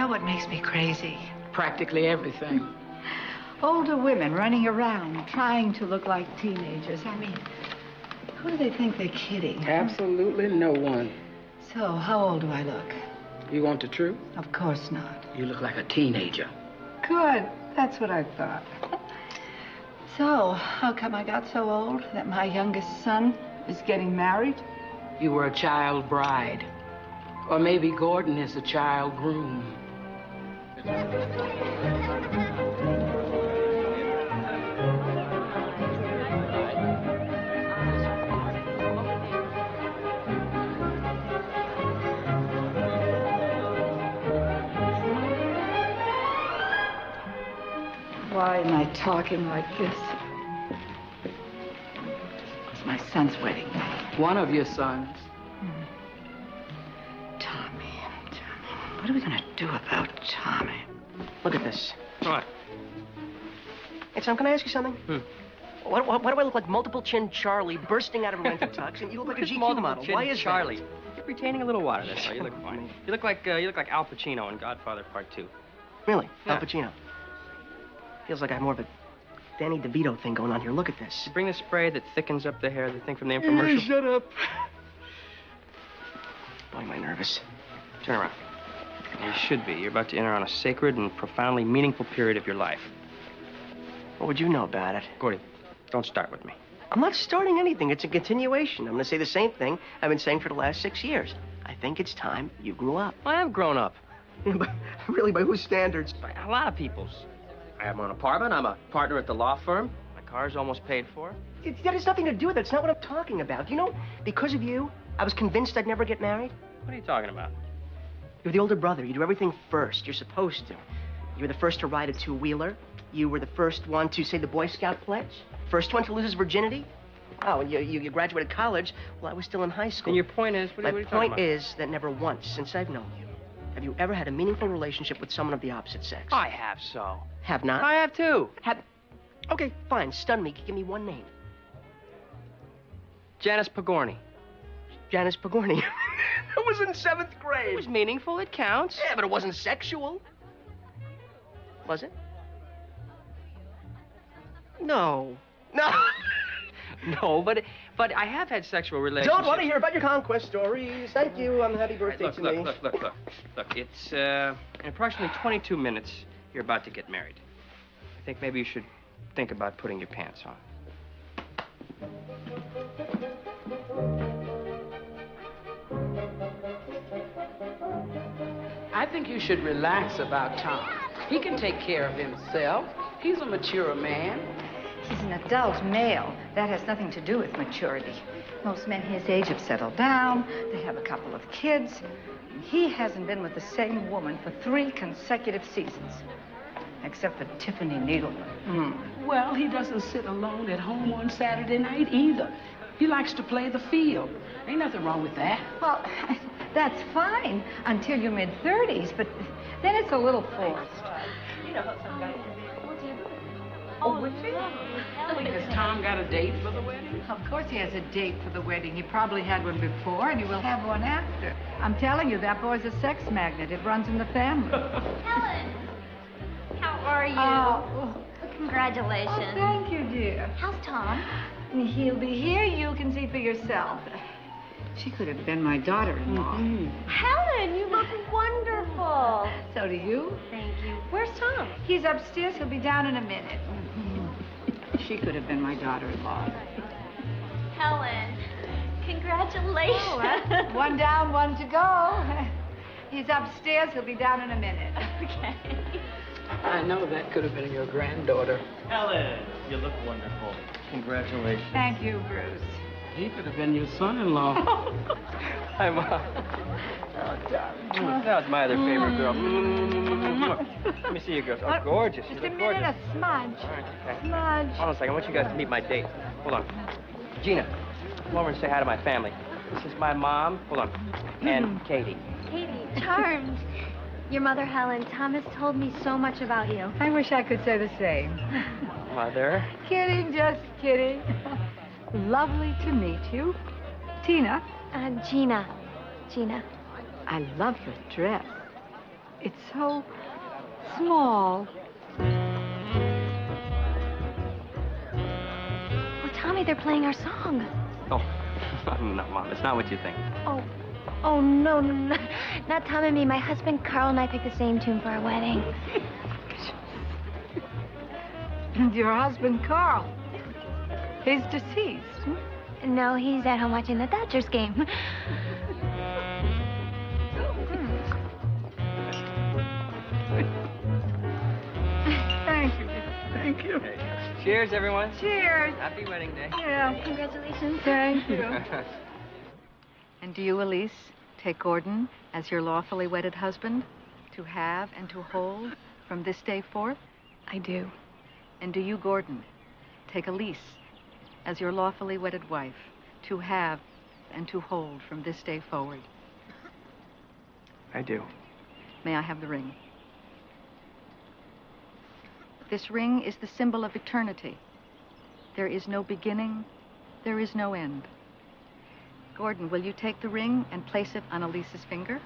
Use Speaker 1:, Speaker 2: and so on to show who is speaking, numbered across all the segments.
Speaker 1: know what makes me crazy?
Speaker 2: Practically everything.
Speaker 1: Older women running around trying to look like teenagers. I mean, who do they think they're kidding?
Speaker 2: Absolutely no one.
Speaker 1: So, how old do I look?
Speaker 2: You want the truth?
Speaker 1: Of course not.
Speaker 2: You look like a teenager.
Speaker 1: Good. That's what I thought. So, how come I got so old that my youngest son is getting married?
Speaker 2: You were a child bride. Or maybe Gordon is a child groom.
Speaker 1: Why am I talking like this? It's my son's wedding day.
Speaker 2: One of your sons.
Speaker 1: Tommy. What are we gonna do about Tommy?
Speaker 3: Look at this.
Speaker 4: What?
Speaker 3: Hey, Tom, can I ask you something? Why do I look like multiple chin Charlie bursting out of a rented tux, and you look like a GQ model? Why is
Speaker 4: Charlie?
Speaker 3: that?
Speaker 4: You're retaining a little water. That's all. You look fine. You look like Al Pacino in Godfather Part 2.
Speaker 3: Really?
Speaker 4: Yeah.
Speaker 3: Al Pacino. Feels like I have more of a Danny DeVito thing going on here. Look at this.
Speaker 4: Bring the spray that thickens up the hair, the thing from the infomercial.
Speaker 3: Shut up. Boy, am I nervous.
Speaker 4: Turn around. You should be. You're about to enter on a sacred and profoundly meaningful period of your life.
Speaker 3: What would you know about it?
Speaker 4: Gordy, don't start with me.
Speaker 3: I'm not starting anything. It's a continuation. I'm going to say the same thing I've been saying for the last 6 years. I think it's time you grew up.
Speaker 4: I am grown up.
Speaker 3: But really, by whose standards?
Speaker 4: By a lot of people's. I have my own apartment. I'm a partner at the law firm. My car's almost paid for.
Speaker 3: That has nothing to do with it. It's not what I'm talking about. You know, because of you, I was convinced I'd never get married.
Speaker 4: What are you talking about?
Speaker 3: You're the older brother. You do everything first. You're supposed to. You were the first to ride a two-wheeler. You were the first one to say the Boy Scout pledge. First one to lose his virginity. Oh, and you graduated college while I was still in high school.
Speaker 4: And your point is, what are you talking about?
Speaker 3: My point is that never once, since I've known you, have you ever had a meaningful relationship with someone of the opposite sex?
Speaker 4: I have so.
Speaker 3: Have not?
Speaker 4: I have too.
Speaker 3: Okay, fine. Stun me. Give me one name.
Speaker 4: Janice Pagorni.
Speaker 3: Janice Pagorni. That was in 7th grade.
Speaker 4: It was meaningful. It counts.
Speaker 3: Yeah, but it wasn't sexual. Was it? No. No.
Speaker 4: No, but I have had sexual relationships.
Speaker 3: Don't want to hear about your conquest stories. Thank you. Happy birthday to me.
Speaker 4: Look. It's in approximately 22 minutes. You're about to get married. I think maybe you should think about putting your pants on.
Speaker 2: I think you should relax about Tom. He can take care of himself. He's a mature man.
Speaker 1: He's an adult male. That has nothing to do with maturity. Most men his age have settled down. They have a couple of kids. He hasn't been with the same woman for 3 consecutive seasons. Except for Tiffany Needleman.
Speaker 2: Well, he doesn't sit alone at home on Saturday night either. He likes to play the field. Ain't nothing wrong with that.
Speaker 1: Well, that's fine until your mid-30s, but then it's a little forced.
Speaker 3: You know how some guys...
Speaker 2: Oh, would you? Has Tom got a date for the wedding?
Speaker 1: Of course he has a date for the wedding. He probably had one before, and he will have one after. I'm telling you, that boy's a sex magnet. It runs in the family.
Speaker 5: Helen, how are you?
Speaker 1: Oh,
Speaker 5: Congratulations.
Speaker 1: oh, thank you, dear.
Speaker 5: How's Tom?
Speaker 1: He'll be here. You can see for yourself. She could have been my daughter-in-law.
Speaker 5: Helen, you look wonderful.
Speaker 1: So do you.
Speaker 5: Thank you. Where's Tom?
Speaker 1: He's upstairs. He'll be down in a minute. She could have been my daughter-in-law.
Speaker 5: Helen, congratulations.
Speaker 1: Oh, well, one down, one to go. He's upstairs. He'll be down in a minute.
Speaker 5: Okay.
Speaker 2: I know that could have been your granddaughter.
Speaker 6: Helen, you look wonderful. Congratulations.
Speaker 1: Thank you, Bruce.
Speaker 2: He could have been your son-in-law.
Speaker 4: Hi, Mom. Oh, darling. That was my other favorite girl. Let me see you girls. Oh, gorgeous.
Speaker 1: Just
Speaker 4: You
Speaker 1: a
Speaker 4: look
Speaker 1: minute,
Speaker 4: gorgeous.
Speaker 1: a smudge.
Speaker 4: All right, okay.
Speaker 1: Smudge.
Speaker 4: Hold on a second. I want you guys to meet my date. Hold on. Gina, come over and say hi to my family. This is my mom. Hold on. And Katie.
Speaker 5: Katie, charmed. Your mother, Helen, Thomas told me so much about you.
Speaker 1: I wish I could say the same.
Speaker 4: Mother.
Speaker 1: Kidding, just kidding. Lovely to meet you. Tina.
Speaker 5: Gina. Gina.
Speaker 1: I love your dress. It's so small.
Speaker 5: Well, Tommy, they're playing our song.
Speaker 4: Oh, no, Mom, it's not what you think.
Speaker 5: Oh, no, not Tom and me. My husband, Carl, and I picked the same tune for our wedding.
Speaker 1: And your husband, Carl, he's deceased.
Speaker 5: No, he's at home watching the Dodgers game.
Speaker 1: Thank you.
Speaker 3: Thank you.
Speaker 4: Okay. Cheers, everyone.
Speaker 1: Cheers.
Speaker 4: Happy wedding day.
Speaker 1: Yeah.
Speaker 5: Congratulations.
Speaker 1: Thank you. And do you, Elise, take Gordon as your lawfully wedded husband to have and to hold from this day forth?
Speaker 5: I do.
Speaker 1: And do you, Gordon, take Elise as your lawfully wedded wife to have and to hold from this day forward?
Speaker 4: I do.
Speaker 1: May I have the ring? This ring is the symbol of eternity. There is no beginning, there is no end. Gordon, will you take the ring and place it on Elise's finger?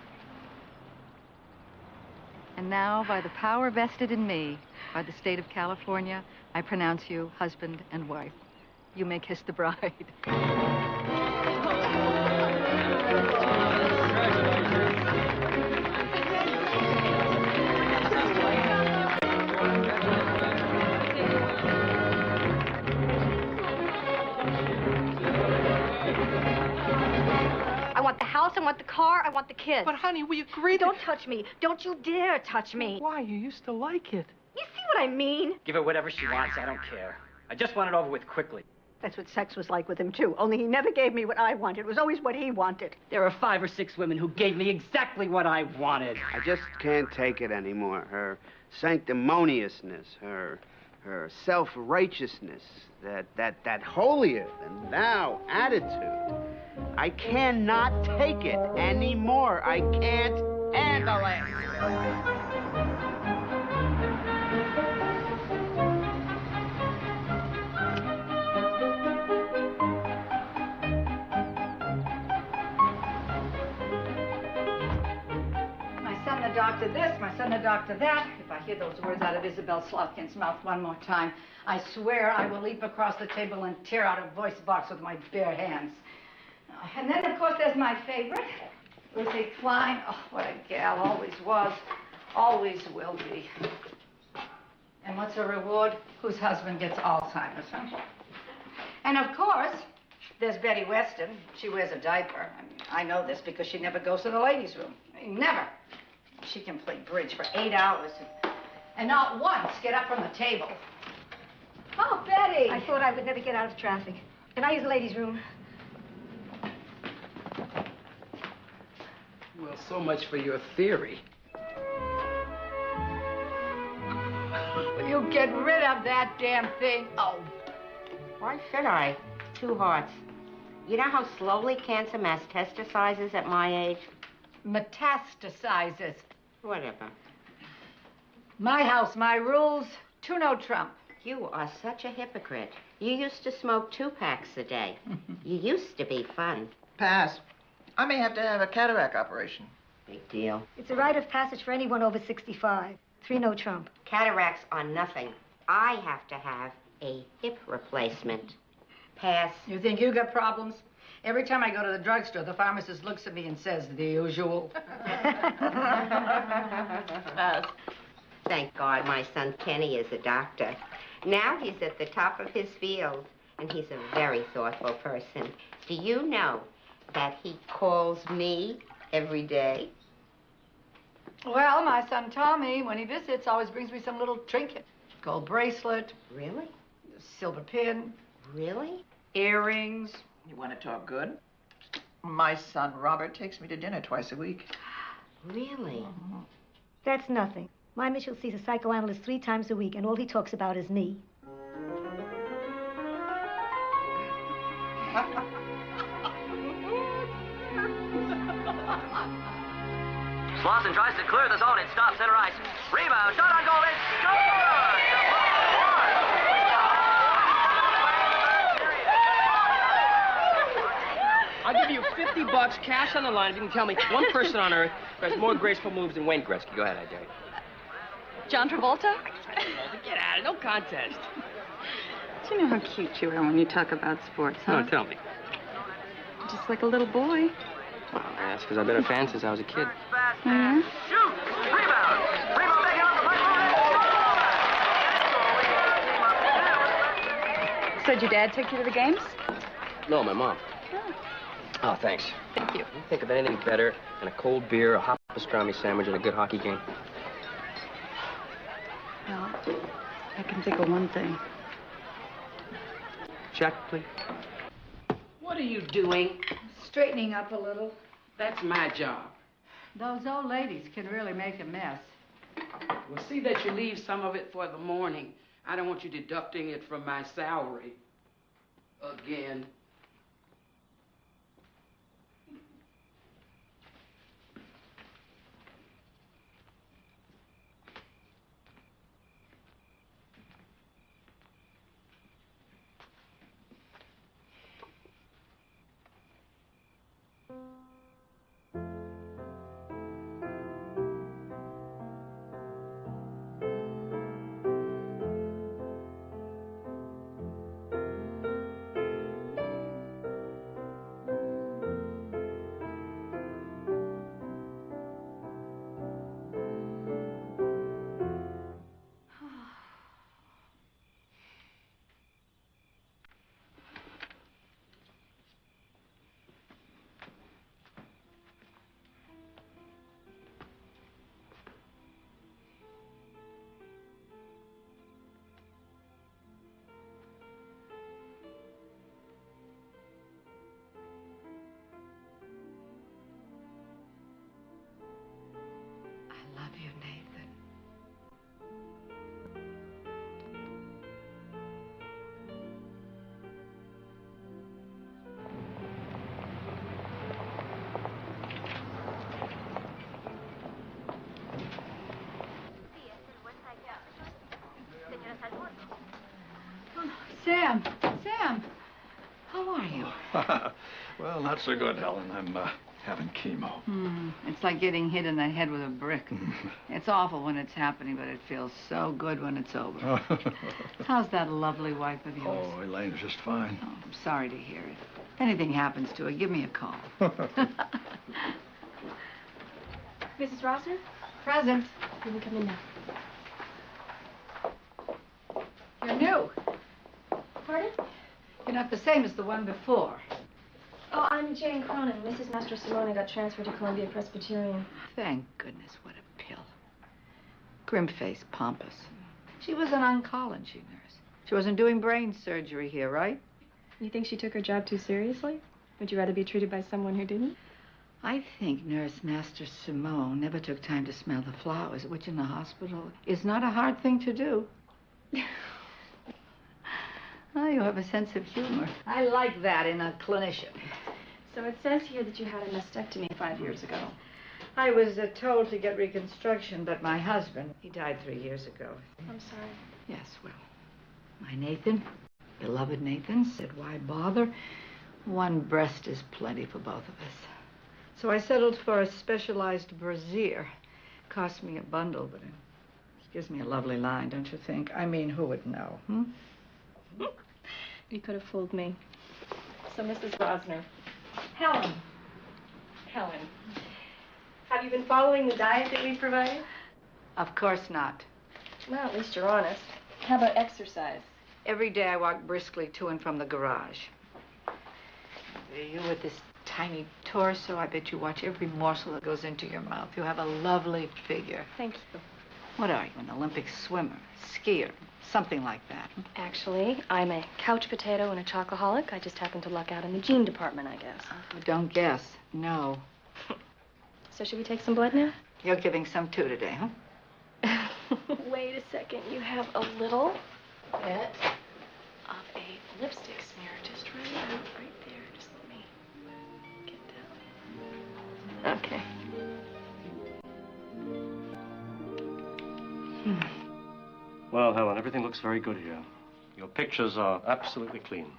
Speaker 1: And now, by the power vested in me by the state of California, I pronounce you husband and wife. You may kiss the bride.
Speaker 7: I want the house, I want the car, I want the kids.
Speaker 3: But, honey, we agreed.
Speaker 7: Don't touch me. Don't you dare touch me.
Speaker 3: Why? You used to like it.
Speaker 7: You see what I mean?
Speaker 8: Give her whatever she wants, I don't care. I just want it over with quickly.
Speaker 9: That's what sex was like with him, too. Only he never gave me what I wanted. It was always what he wanted.
Speaker 8: There are 5 or 6 women who gave me exactly what I wanted.
Speaker 10: I just can't take it anymore. Her sanctimoniousness, her self-righteousness, that holier-than-thou attitude. I cannot take it anymore. I can't handle it.
Speaker 1: My son the doctor this, my son the doctor that. If I hear those words out of Isabel Slotkin's mouth one more time, I swear I will leap across the table and tear out a voice box with my bare hands. And then, of course, there's my favorite, Lucy Klein. Oh, what a gal, always was, always will be. And what's her reward? Whose husband gets Alzheimer's, huh? And, of course, there's Betty Weston. She wears a diaper. I know this because she never goes to the ladies' room. Never. She can play bridge for 8 hours and not once get up from the table. Oh, Betty!
Speaker 7: I thought I would never get out of traffic. Can I use the ladies' room?
Speaker 2: Well, so much for your theory.
Speaker 1: Will you get rid of that damn thing? Oh.
Speaker 11: Why should I? 2 hearts. You know how slowly cancer metastasizes at my age?
Speaker 1: Metastasizes.
Speaker 11: Whatever.
Speaker 1: My house, my rules, 2 no trump.
Speaker 11: You are such a hypocrite. You used to smoke 2 packs a day. You used to be fun.
Speaker 12: Pass. I may have to have a cataract operation.
Speaker 11: Big deal.
Speaker 7: It's a rite of passage for anyone over 65. 3 no trump.
Speaker 11: Cataracts are nothing. I have to have a hip replacement. Pass.
Speaker 1: You think you got problems? Every time I go to the drugstore, the pharmacist looks at me and says, the usual.
Speaker 11: Pass. Thank God my son Kenny is a doctor. Now he's at the top of his field, and he's a very thoughtful person. Do you know that he calls me every day?
Speaker 1: Well, my son Tommy, when he visits, always brings me some little trinket. Gold bracelet.
Speaker 11: Really?
Speaker 1: Silver pin.
Speaker 11: Really?
Speaker 1: Earrings.
Speaker 12: You want to talk good? My son Robert takes me to dinner twice a week.
Speaker 11: Really?
Speaker 7: That's nothing. My Mitchell sees a psychoanalyst 3 times a week, and all he talks about is me.
Speaker 8: Slauson tries to clear the zone. It stops center ice. Rebound. Shot on goal. It's good!
Speaker 4: I'll give you $50 cash on the line if you can tell me one person on earth who has more graceful moves than Wayne Gretzky. Go ahead, I dare you.
Speaker 13: John Travolta?
Speaker 4: Get out of it. No contest.
Speaker 13: Do you know how cute you are when you talk about sports, huh?
Speaker 4: No, tell me.
Speaker 13: Just like a little boy.
Speaker 4: Well, that's because I've been a fan since I was a kid.
Speaker 13: Mm-hmm.
Speaker 8: Shoot! Rebound! Rebound taken off the right.
Speaker 13: So did your dad take you to the games?
Speaker 4: No, my mom. Oh, thanks.
Speaker 13: Thank you.
Speaker 4: You think of anything better than a cold beer, a hot pastrami sandwich, and a good hockey game?
Speaker 13: Well, I can think of one thing.
Speaker 4: Check, please.
Speaker 2: What are you doing?
Speaker 1: Straightening up a little.
Speaker 2: That's my job.
Speaker 1: Those old ladies can really make a mess.
Speaker 2: Well, see that you leave some of it for the morning. I don't want you deducting it from my salary. Again.
Speaker 1: I love you, Nathan. Sam, how are you?
Speaker 14: Well, not so good, Helen. I'm having chemo.
Speaker 1: It's like getting hit in the head with a brick. It's awful when it's happening, but it feels so good when it's over. How's that lovely wife of yours?
Speaker 14: Oh, Elaine's just fine.
Speaker 1: Oh, I'm sorry to hear it. If anything happens to her, give me a call.
Speaker 5: Mrs. Rossner?
Speaker 1: Present.
Speaker 5: You can come in now.
Speaker 1: You're new.
Speaker 5: Pardon?
Speaker 1: You're not the same as the one before.
Speaker 5: Oh, I'm Jane Cronin. Mrs. Master Simone got transferred to Columbia Presbyterian.
Speaker 1: Thank goodness, what a pill. Grim-faced, pompous. She was an oncology nurse. She wasn't doing brain surgery here, right?
Speaker 5: You think she took her job too seriously? Would you rather be treated by someone who didn't?
Speaker 1: I think Nurse Master Simone never took time to smell the flowers, which in the hospital is not a hard thing to do. Oh, you have a sense of humor. I like that in a clinician.
Speaker 5: So it says here that you had a mastectomy 5 years ago.
Speaker 1: I was told to get reconstruction, but my husband, he died 3 years ago.
Speaker 5: I'm sorry.
Speaker 1: Yes, well, my Nathan, beloved Nathan, said, why bother? One breast is plenty for both of us. So I settled for a specialized brassiere. Cost me a bundle, but it gives me a lovely line, don't you think? I mean, who would know,
Speaker 5: You could have fooled me. So, Mrs. Rosner.
Speaker 1: Helen.
Speaker 5: Have you been following the diet that we provided?
Speaker 1: Of course not.
Speaker 5: Well, at least you're honest. How about exercise?
Speaker 1: Every day I walk briskly to and from the garage. You with this tiny torso, I bet you watch every morsel that goes into your mouth. You have a lovely figure.
Speaker 5: Thank you.
Speaker 1: What are you, an Olympic swimmer, skier, something like that?
Speaker 5: Actually, I'm a couch potato and a chocoholic. I just happen to luck out in the gene department, I guess.
Speaker 1: Oh, don't guess. No.
Speaker 5: So should we take some blood now?
Speaker 1: You're giving some too today, huh?
Speaker 5: Wait a second. You have a little bit of a lipstick smear just right there. Just let me get that. Okay.
Speaker 6: Well, Helen, everything looks very good here. Your pictures are absolutely clean.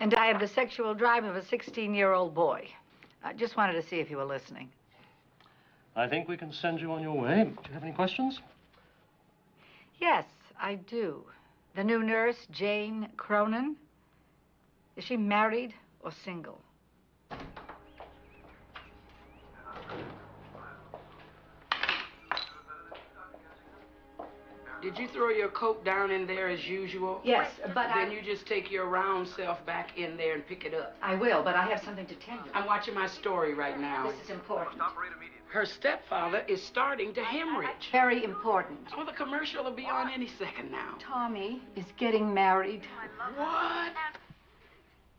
Speaker 1: And I have the sexual drive of a 16-year-old boy. I just wanted to see if you were listening.
Speaker 15: I think we can send you on your way. Do you have any questions?
Speaker 1: Yes, I do. The new nurse, Jane Cronin, is she married or single?
Speaker 2: Did you throw your coat down in there as usual?
Speaker 1: Yes, but
Speaker 2: then you just take your round self back in there and pick it up.
Speaker 1: I will, but I have something to tell you.
Speaker 2: I'm watching my story right now.
Speaker 1: This is important.
Speaker 2: Her stepfather is starting to hemorrhage.
Speaker 1: Very important.
Speaker 2: Oh, the commercial will be on any second now.
Speaker 1: Tommy is getting married.
Speaker 2: What?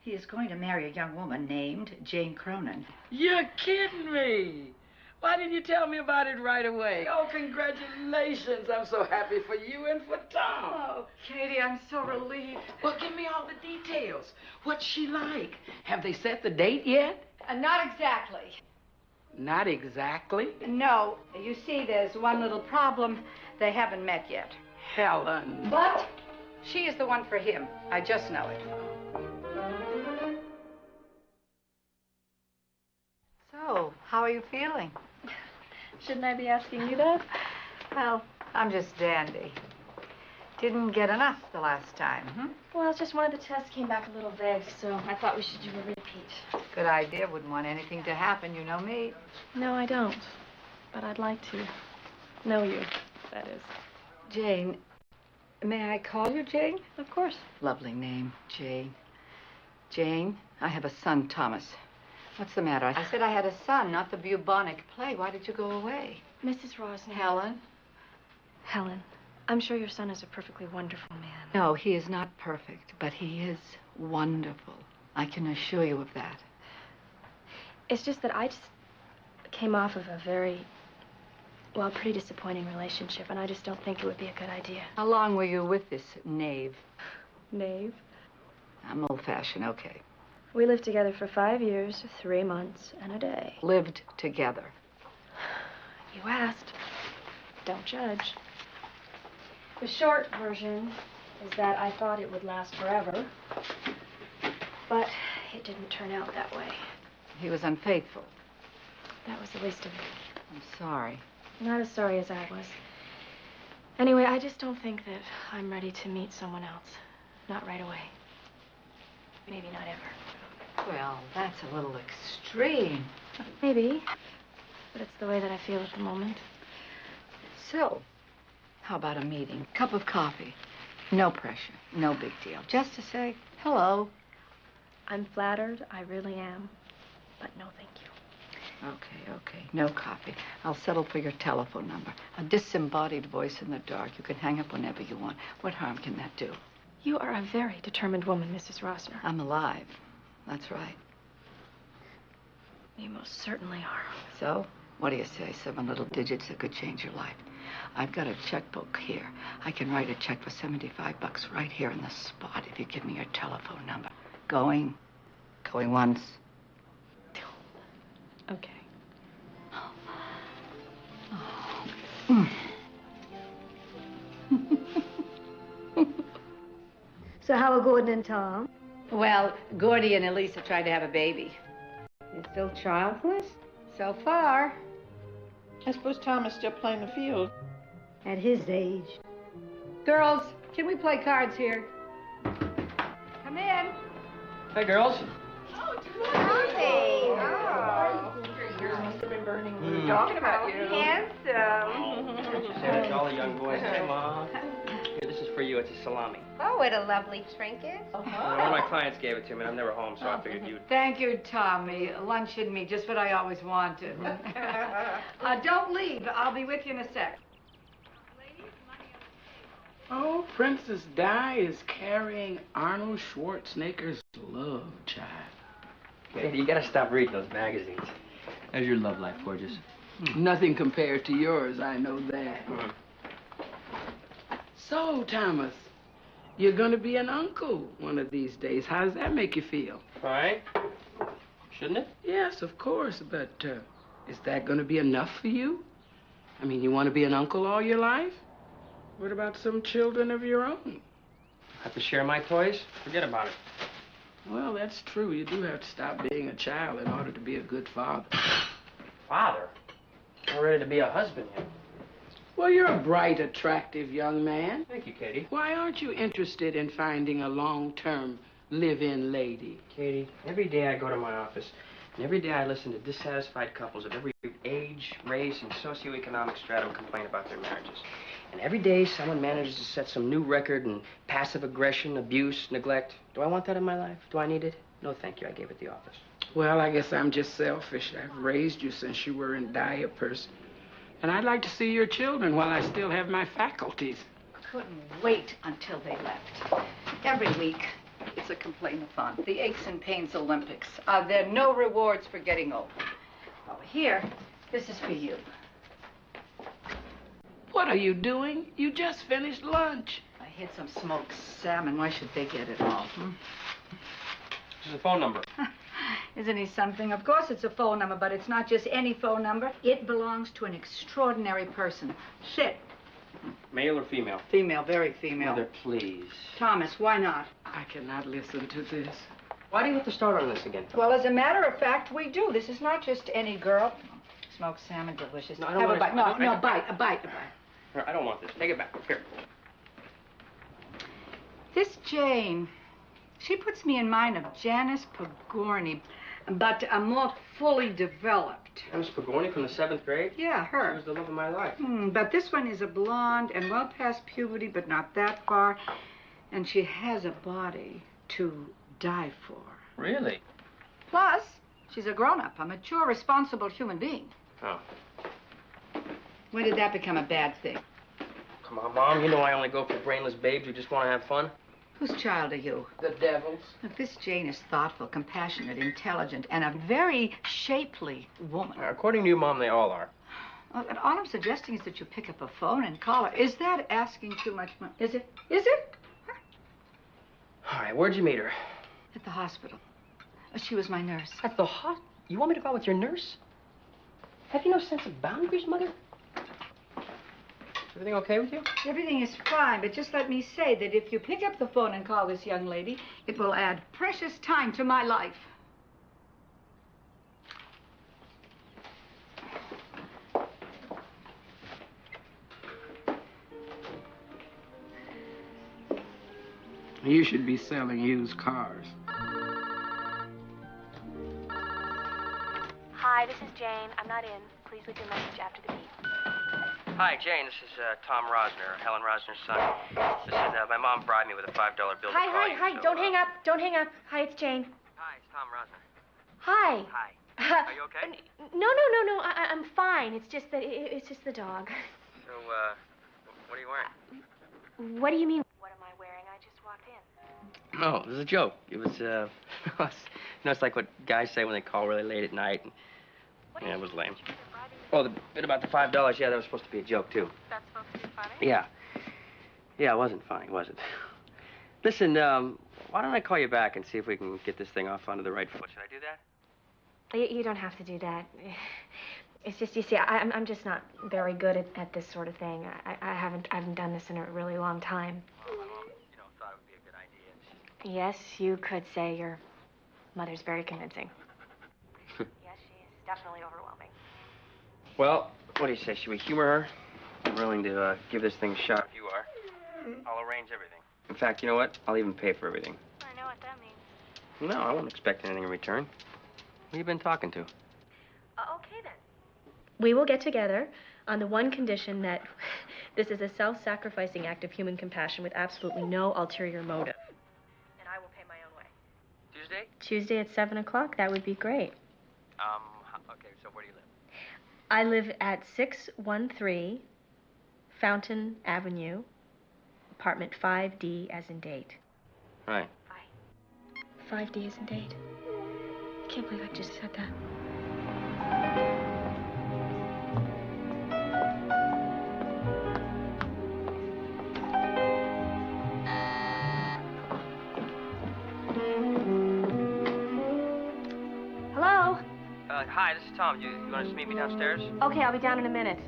Speaker 1: He is going to marry a young woman named Jane Cronin.
Speaker 2: You're kidding me. Why didn't you tell me about it right away? Oh, congratulations. I'm so happy for you and for Tom.
Speaker 1: Oh, Katie, I'm so relieved.
Speaker 2: Well, give me all the details. What's she like? Have they set the date yet?
Speaker 1: Not exactly.
Speaker 2: Not exactly?
Speaker 1: No. You see, there's one little problem. They haven't met yet.
Speaker 2: Helen.
Speaker 1: But she is the one for him. I just know it. So, how are you feeling?
Speaker 5: Shouldn't I be asking you that?
Speaker 1: Well, I'm just dandy. Didn't get enough the last time,
Speaker 5: Well, it's just one of the tests came back a little vague, so I thought we should do a repeat.
Speaker 1: Good idea. Wouldn't want anything to happen. You know me.
Speaker 5: No, I don't. But I'd like to know you, that is.
Speaker 1: Jane. May I call you Jane?
Speaker 5: Of course.
Speaker 1: Lovely name, Jane. Jane, I have a son, Thomas. What's the matter? I said I had a son, not the bubonic plague. Why did you go away?
Speaker 5: Mrs. Rossi.
Speaker 1: Helen?
Speaker 5: Helen, I'm sure your son is a perfectly wonderful man.
Speaker 1: No, he is not perfect, but he is wonderful. I can assure you of that.
Speaker 5: It's just that I just came off of a very, well, pretty disappointing relationship, and I just don't think it would be a good idea.
Speaker 1: How long were you with this knave?
Speaker 5: Knave?
Speaker 1: I'm old-fashioned, okay.
Speaker 5: We lived together for 5 years, 3 months, and a day.
Speaker 1: Lived together.
Speaker 5: You asked. Don't judge. The short version is that I thought it would last forever, but it didn't turn out that way.
Speaker 1: He was unfaithful.
Speaker 5: That was the least of it.
Speaker 1: I'm sorry.
Speaker 5: Not as sorry as I was. Anyway, I just don't think that I'm ready to meet someone else. Not right away. Maybe not ever.
Speaker 1: Well, that's a little extreme.
Speaker 5: Maybe. But it's the way that I feel at the moment.
Speaker 1: So, how about a meeting? Cup of coffee. No pressure. No big deal. Just to say hello.
Speaker 5: I'm flattered. I really am. But no, thank you.
Speaker 1: Okay. No coffee. I'll settle for your telephone number. A disembodied voice in the dark. You can hang up whenever you want. What harm can that do?
Speaker 5: You are a very determined woman, Mrs. Rosner.
Speaker 1: I'm alive. That's right.
Speaker 5: You most certainly are.
Speaker 1: So, what do you say? 7 little digits that could change your life. I've got a checkbook here. I can write a check for $75 right here on the spot if you give me your telephone number. Going once.
Speaker 5: Okay.
Speaker 7: So how are Gordon and Tom?
Speaker 1: Well, Gordy and Elise have tried to have a baby. You're still childless? So far.
Speaker 12: I suppose Tom is still playing the field.
Speaker 7: At his age.
Speaker 1: Girls, can we play cards here? Come in.
Speaker 4: Hey, girls.
Speaker 11: Hey.
Speaker 12: Yours must have been burning. We were talking about you.
Speaker 11: Handsome.
Speaker 4: She said it's all the young boys. Hey, Mom. Here, this is for you. It's a salami.
Speaker 11: Oh, what a lovely trinket.
Speaker 4: One of my clients gave it to me, and I'm never home, so I figured you'd...
Speaker 1: Thank you, Tommy. Lunch and me, just what I always wanted. Don't leave. I'll be with you in a sec.
Speaker 2: Oh, Princess Di is carrying Arnold Schwarzenegger's love child.
Speaker 4: Katie, you gotta stop reading those magazines. How's your love life, gorgeous?
Speaker 2: Nothing compared to yours, I know that. So, Thomas, you're gonna be an uncle one of these days. How does that make you feel?
Speaker 4: Fine. Shouldn't it?
Speaker 2: Yes, of course, but is that gonna be enough for you? I mean, you want to be an uncle all your life? What about some children of your own?
Speaker 4: Have to share my toys? Forget about it.
Speaker 2: Well, that's true. You do have to stop being a child in order to be a good father.
Speaker 4: Father? I'm ready to be a husband yet.
Speaker 2: Well, you're a bright, attractive young man.
Speaker 4: Thank you, Katie.
Speaker 2: Why aren't you interested in finding a long-term live-in lady?
Speaker 4: Katie, every day I go to my office, and every day I listen to dissatisfied couples of every age, race, and socioeconomic stratum complain about their marriages. And every day someone manages to set some new record in passive aggression, abuse, neglect. Do I want that in my life? Do I need it? No, thank you. I gave it the office.
Speaker 2: Well, I guess I'm just selfish. I've raised you since you were in diapers. And I'd like to see your children while I still have my faculties.
Speaker 1: Couldn't wait until they left. Every week, it's a complaint-a-thon. The Aches and Pains Olympics. Are there no rewards for getting old? Well, here, this is for you.
Speaker 2: What are you doing? You just finished lunch.
Speaker 1: I hid some smoked salmon. Why should they get it all?
Speaker 4: This is a phone number.
Speaker 1: Isn't he something? Of course it's a phone number, but it's not just any phone number. It belongs to an extraordinary person. Sit.
Speaker 4: Male or female?
Speaker 1: Female, very female.
Speaker 4: Mother, please.
Speaker 1: Thomas, why not?
Speaker 2: I cannot listen to this.
Speaker 4: Why do you have to start on this again?
Speaker 1: Well, as a matter of fact, we do. This is not just any girl. Smoked salmon, delicious.
Speaker 4: No, I don't
Speaker 1: Have
Speaker 4: want
Speaker 1: a bite.
Speaker 4: to-
Speaker 1: No, a bite.
Speaker 4: Here, I don't want this. Take it back. Here.
Speaker 1: This Jane, she puts me in mind of Janice Pagorni, but more fully developed.
Speaker 4: Miss Pagorni from the 7th grade?
Speaker 1: Yeah, her.
Speaker 4: She was the love of my life.
Speaker 1: But this one is a blonde and well past puberty, but not that far. And she has a body to die for.
Speaker 4: Really?
Speaker 1: Plus, she's a grown-up, a mature, responsible human being.
Speaker 4: Oh.
Speaker 1: When did that become a bad thing?
Speaker 4: Come on, Mom. You know I only go for brainless babes who just want to have fun.
Speaker 1: Whose child are you?
Speaker 2: The devil's.
Speaker 1: Look, this Jane is thoughtful, compassionate, intelligent, and a very shapely woman.
Speaker 4: According to you, Mom, they all are.
Speaker 1: Well, and all I'm suggesting is that you pick up a phone and call her. Is that asking too much money? Is it? Is it?
Speaker 4: All right, where'd you meet her?
Speaker 1: At the hospital. She was my nurse.
Speaker 4: At the You want me to go out with your nurse? Have you no sense of boundaries, Mother? Everything okay with you?
Speaker 1: Everything is fine, but just let me say that if you pick up the phone and call this young lady, it will add precious time to my life.
Speaker 2: You should be selling used cars.
Speaker 16: Hi, this is Jane. I'm not in. Please leave your message after the beep.
Speaker 4: Hi, Jane. This is Tom Rosner, Helen Rosner's son. Listen, my mom bribed me with a $5 bill to call you.
Speaker 16: Hi.
Speaker 4: So,
Speaker 16: Don't hang up. Don't hang up. Hi, it's Jane.
Speaker 4: Hi, it's Tom Rosner.
Speaker 16: Hi.
Speaker 4: Hi. Are you okay?
Speaker 16: No. I'm fine. It's just that it's just the dog.
Speaker 4: So, what are you wearing?
Speaker 16: What do you mean? What am I wearing? I just walked in.
Speaker 4: No, it was a joke. It was, it's like what guys say when they call really late at night. Yeah, it was lame. Oh, the bit about the $5, yeah, that was supposed to be a joke, too.
Speaker 16: That's supposed to be funny?
Speaker 4: Yeah. Yeah, it wasn't funny, was it? Listen, why don't I call you back and see if we can get this thing off onto the right foot? Should I do that?
Speaker 16: You don't have to do that. It's just, you see, I'm just not very good at this sort of thing. I haven't done this in a really long time.
Speaker 4: Well, my mom, thought it would be a good idea.
Speaker 16: Yes, you could say your mother's very convincing. Yes, she's definitely overwhelming.
Speaker 4: Well, what do you say? Should we humor her? I'm willing to give this thing a shot if you are. I'll arrange everything. In fact, you know what? I'll even pay for everything.
Speaker 16: I know what that means.
Speaker 4: No, I won't expect anything in return. Who you been talking to?
Speaker 16: Okay, then. We will get together on the one condition that this is a self-sacrificing act of human compassion with absolutely no ulterior motive. And I will pay my own way.
Speaker 4: Tuesday?
Speaker 16: Tuesday at 7 o'clock? That would be great.
Speaker 4: Okay, so where do you live?
Speaker 16: I live at 613 Fountain Avenue, apartment 5D as in date.
Speaker 4: Right.
Speaker 16: 5D as in date. I can't believe I just said that. Hello?
Speaker 4: Hi, this is Tom. You want to just meet me downstairs?
Speaker 16: Okay, I'll be down in a minute.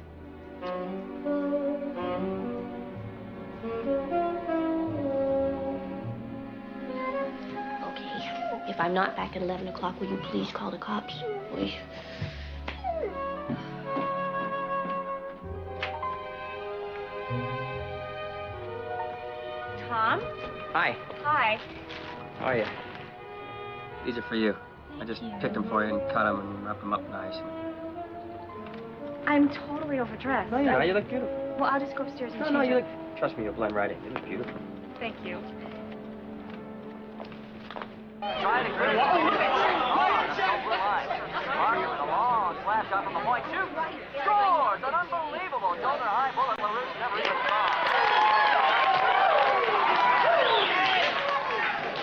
Speaker 16: Okay. If I'm not back at 11 o'clock, will you please call the cops? Please. Tom?
Speaker 4: Hi.
Speaker 16: Hi.
Speaker 4: How are you? These are for you. I just picked them for you and cut them and wrapped them up nice.
Speaker 16: I'm totally overdressed.
Speaker 4: No, you look beautiful.
Speaker 16: Well, I'll just go upstairs and change.
Speaker 4: No, you look... Trust me, you'll blend right in. You look beautiful.
Speaker 16: Thank you.
Speaker 8: Try to clear the Parker with a long slash shot from the point. Shoot! Scores! An unbelievable shoulder high bullet. LaRouche never even saw.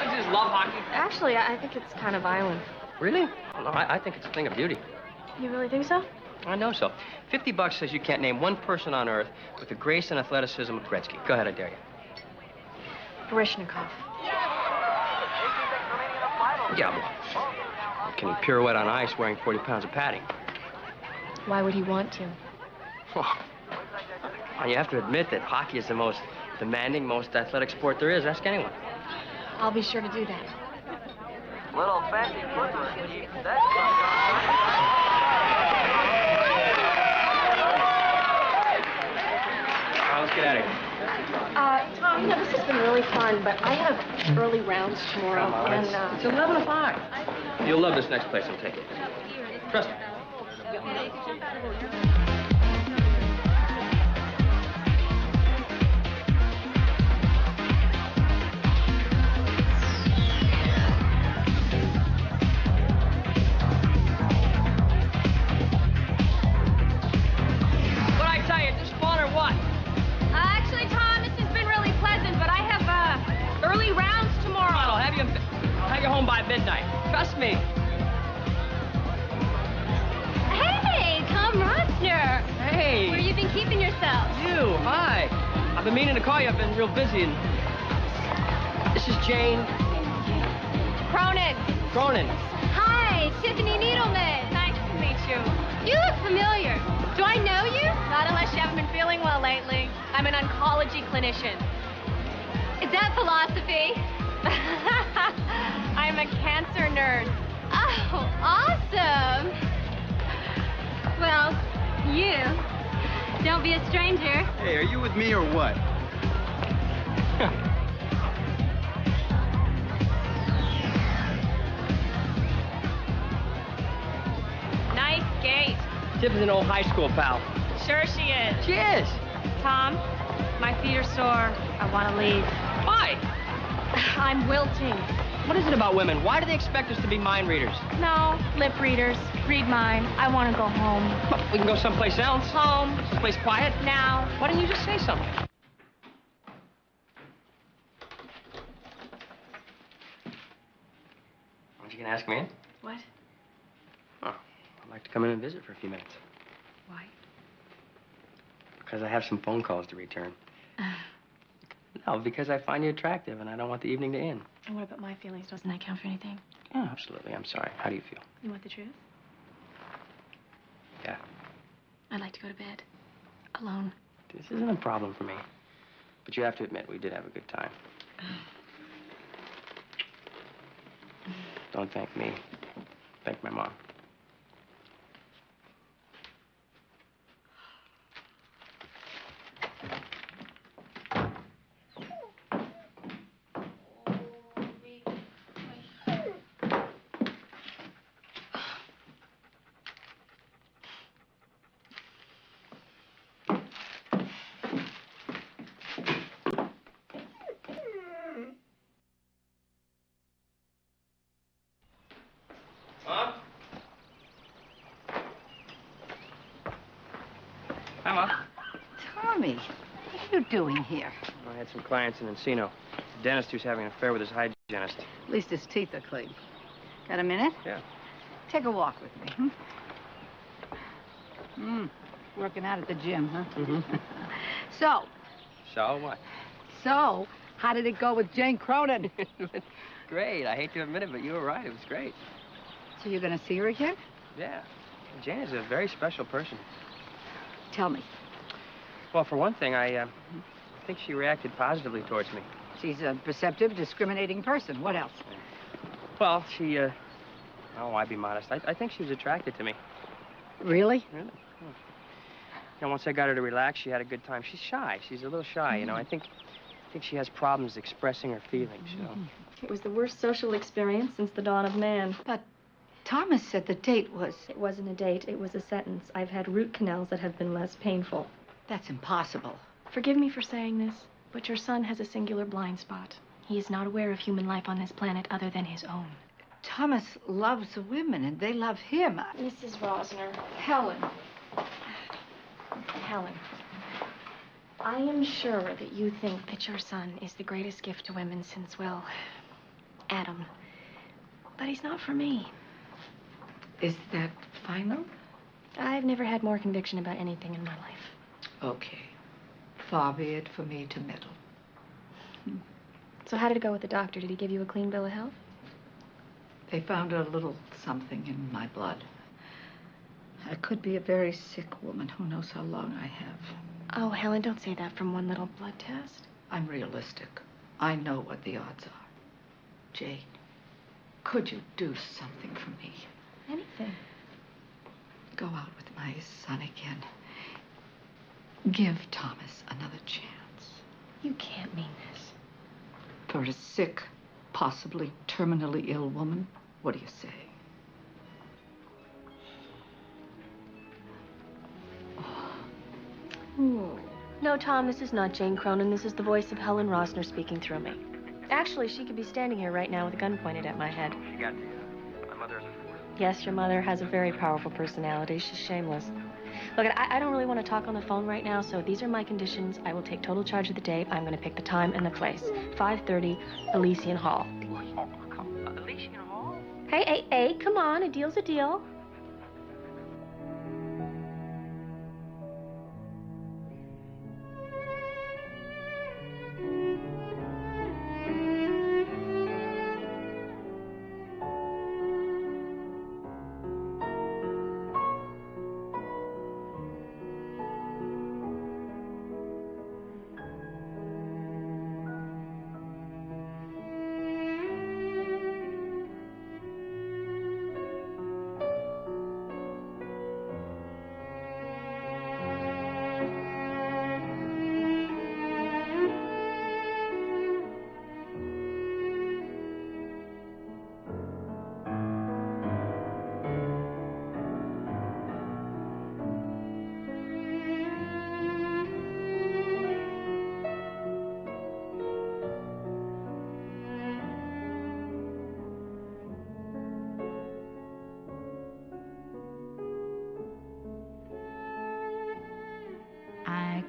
Speaker 4: I just love hockey.
Speaker 16: Actually, I think it's kind of violent.
Speaker 4: Really? Oh, no, I think it's a thing of beauty.
Speaker 16: You really think so?
Speaker 4: I know so. $50 says you can't name one person on earth with the grace and athleticism of Gretzky. Go ahead, I dare you.
Speaker 16: Barishnikov.
Speaker 4: Yeah, well, can he pirouette on ice wearing 40 pounds of padding?
Speaker 16: Why would he want to?
Speaker 4: Oh, you have to admit that hockey is the most demanding, most athletic sport there is. Ask anyone.
Speaker 16: I'll be sure to do that.
Speaker 8: Little fancy footwork keeps that.
Speaker 4: Let's get out of here.
Speaker 16: Tom, this has been really fun, but I have early rounds tomorrow, and
Speaker 4: It's 11 o'clock. You'll love this next place I'm taking. Trust me. What'd I tell you? Is this fun or what?
Speaker 16: Actually, Tom, this has been really pleasant, but I have early rounds tomorrow.
Speaker 4: I'll have you home by midnight. Trust me.
Speaker 16: Hey, Tom Rosner.
Speaker 4: Hey.
Speaker 16: Where you been keeping yourself?
Speaker 4: You, hi. I've been meaning to call you. I've been real busy. And this is Jane.
Speaker 16: Cronin.
Speaker 4: Cronin.
Speaker 16: Hi, Tiffany Needleman. Nice to meet you. You look familiar. Do I know you? Not unless you haven't been feeling well lately. I'm an oncology clinician. Is that philosophy? I'm a cancer nurse. Oh, awesome. Well, you. Don't be a stranger.
Speaker 10: Hey, are you with me or what?
Speaker 16: Nice gait.
Speaker 4: Tiff is an old high school pal.
Speaker 16: Sure she is.
Speaker 4: She is.
Speaker 16: Tom, my feet are sore. I want to leave.
Speaker 4: Why?
Speaker 16: I'm wilting.
Speaker 4: What is it about women? Why do they expect us to be mind readers?
Speaker 16: No, lip readers. Read mine. I want to go home.
Speaker 4: Well, we can go someplace else.
Speaker 16: Home.
Speaker 4: Someplace quiet.
Speaker 16: Now.
Speaker 4: Why don't you just say something? Aren't you going to ask me in?
Speaker 16: What?
Speaker 4: Oh, I'd like to come in and visit for a few minutes.
Speaker 16: Why?
Speaker 4: Because I have some phone calls to return. No, because I find you attractive and I don't want the evening to end.
Speaker 16: And what about my feelings? Doesn't that count for anything?
Speaker 4: Yeah, absolutely. I'm sorry. How do you feel?
Speaker 16: You want the truth?
Speaker 4: Yeah.
Speaker 16: I'd like to go to bed. Alone.
Speaker 4: This isn't a problem for me. But you have to admit, we did have a good time. Don't thank me. Thank my mom. Mom? Hi, Mom.
Speaker 1: Tommy, what are you doing here?
Speaker 4: I had some clients in Encino. The dentist who's having an affair with his hygienist.
Speaker 1: At least his teeth are clean. Got a minute?
Speaker 4: Yeah.
Speaker 1: Take a walk with me, working out at the gym, huh?
Speaker 4: Mm-hmm.
Speaker 1: So,
Speaker 4: What?
Speaker 1: how did it go with Jane Cronin?
Speaker 4: Great. I hate to admit it, but you were right. It was great.
Speaker 1: So you're going to see her again?
Speaker 4: Yeah. Jane is a very special person.
Speaker 1: Tell me.
Speaker 4: Well, for one thing, I think she reacted positively towards me.
Speaker 1: She's a perceptive, discriminating person. What else?
Speaker 4: Well, she, oh, why be modest? I think she was attracted to me.
Speaker 9: Really?
Speaker 4: Really? Hmm. You know, once I got her to relax, she had a good time. She's shy. She's a little shy, you know. I think she has problems expressing her feelings, you know.
Speaker 16: It was the worst social experience since the dawn of man.
Speaker 1: But Thomas said the date was...
Speaker 16: It wasn't a date. It was a sentence. I've had root canals that have been less painful.
Speaker 1: That's impossible.
Speaker 16: Forgive me for saying this, but your son has a singular blind spot. He is not aware of human life on this planet other than his own.
Speaker 1: Thomas loves women, and they love him.
Speaker 16: Mrs. Rosner.
Speaker 1: Helen.
Speaker 16: Helen. I am sure that you think that your son is the greatest gift to women since, well, Adam. But he's not for me.
Speaker 1: Is that final?
Speaker 16: I've never had more conviction about anything in my life.
Speaker 1: Okay. Far be it for me to meddle.
Speaker 16: So how did it go with the doctor? Did he give you a clean bill of health?
Speaker 1: They found a little something in my blood. I could be a very sick woman. Who knows how long I have.
Speaker 16: Oh, Helen, don't say that from one little blood test.
Speaker 1: I'm realistic. I know what the odds are. Jane, could you do something for me?
Speaker 16: Anything.
Speaker 1: Go out with my son again. Give Thomas another chance.
Speaker 16: You can't mean this.
Speaker 1: For a sick, possibly terminally ill woman, what do you say?
Speaker 16: No, Tom, this is not Jane Cronin. This is the voice of Helen Rosner speaking through me. Actually, she could be standing here right now with a gun pointed at my head.
Speaker 4: She got my mother as a force.
Speaker 16: Yes, your mother has a very powerful personality. She's shameless. Look, I don't really want to talk on the phone right now, so these are my conditions. I will take total charge of the date. I'm going to pick the time and the place. 5:30, Elysian Hall.
Speaker 4: Elysian Hall?
Speaker 16: Hey, come on. A deal's a deal.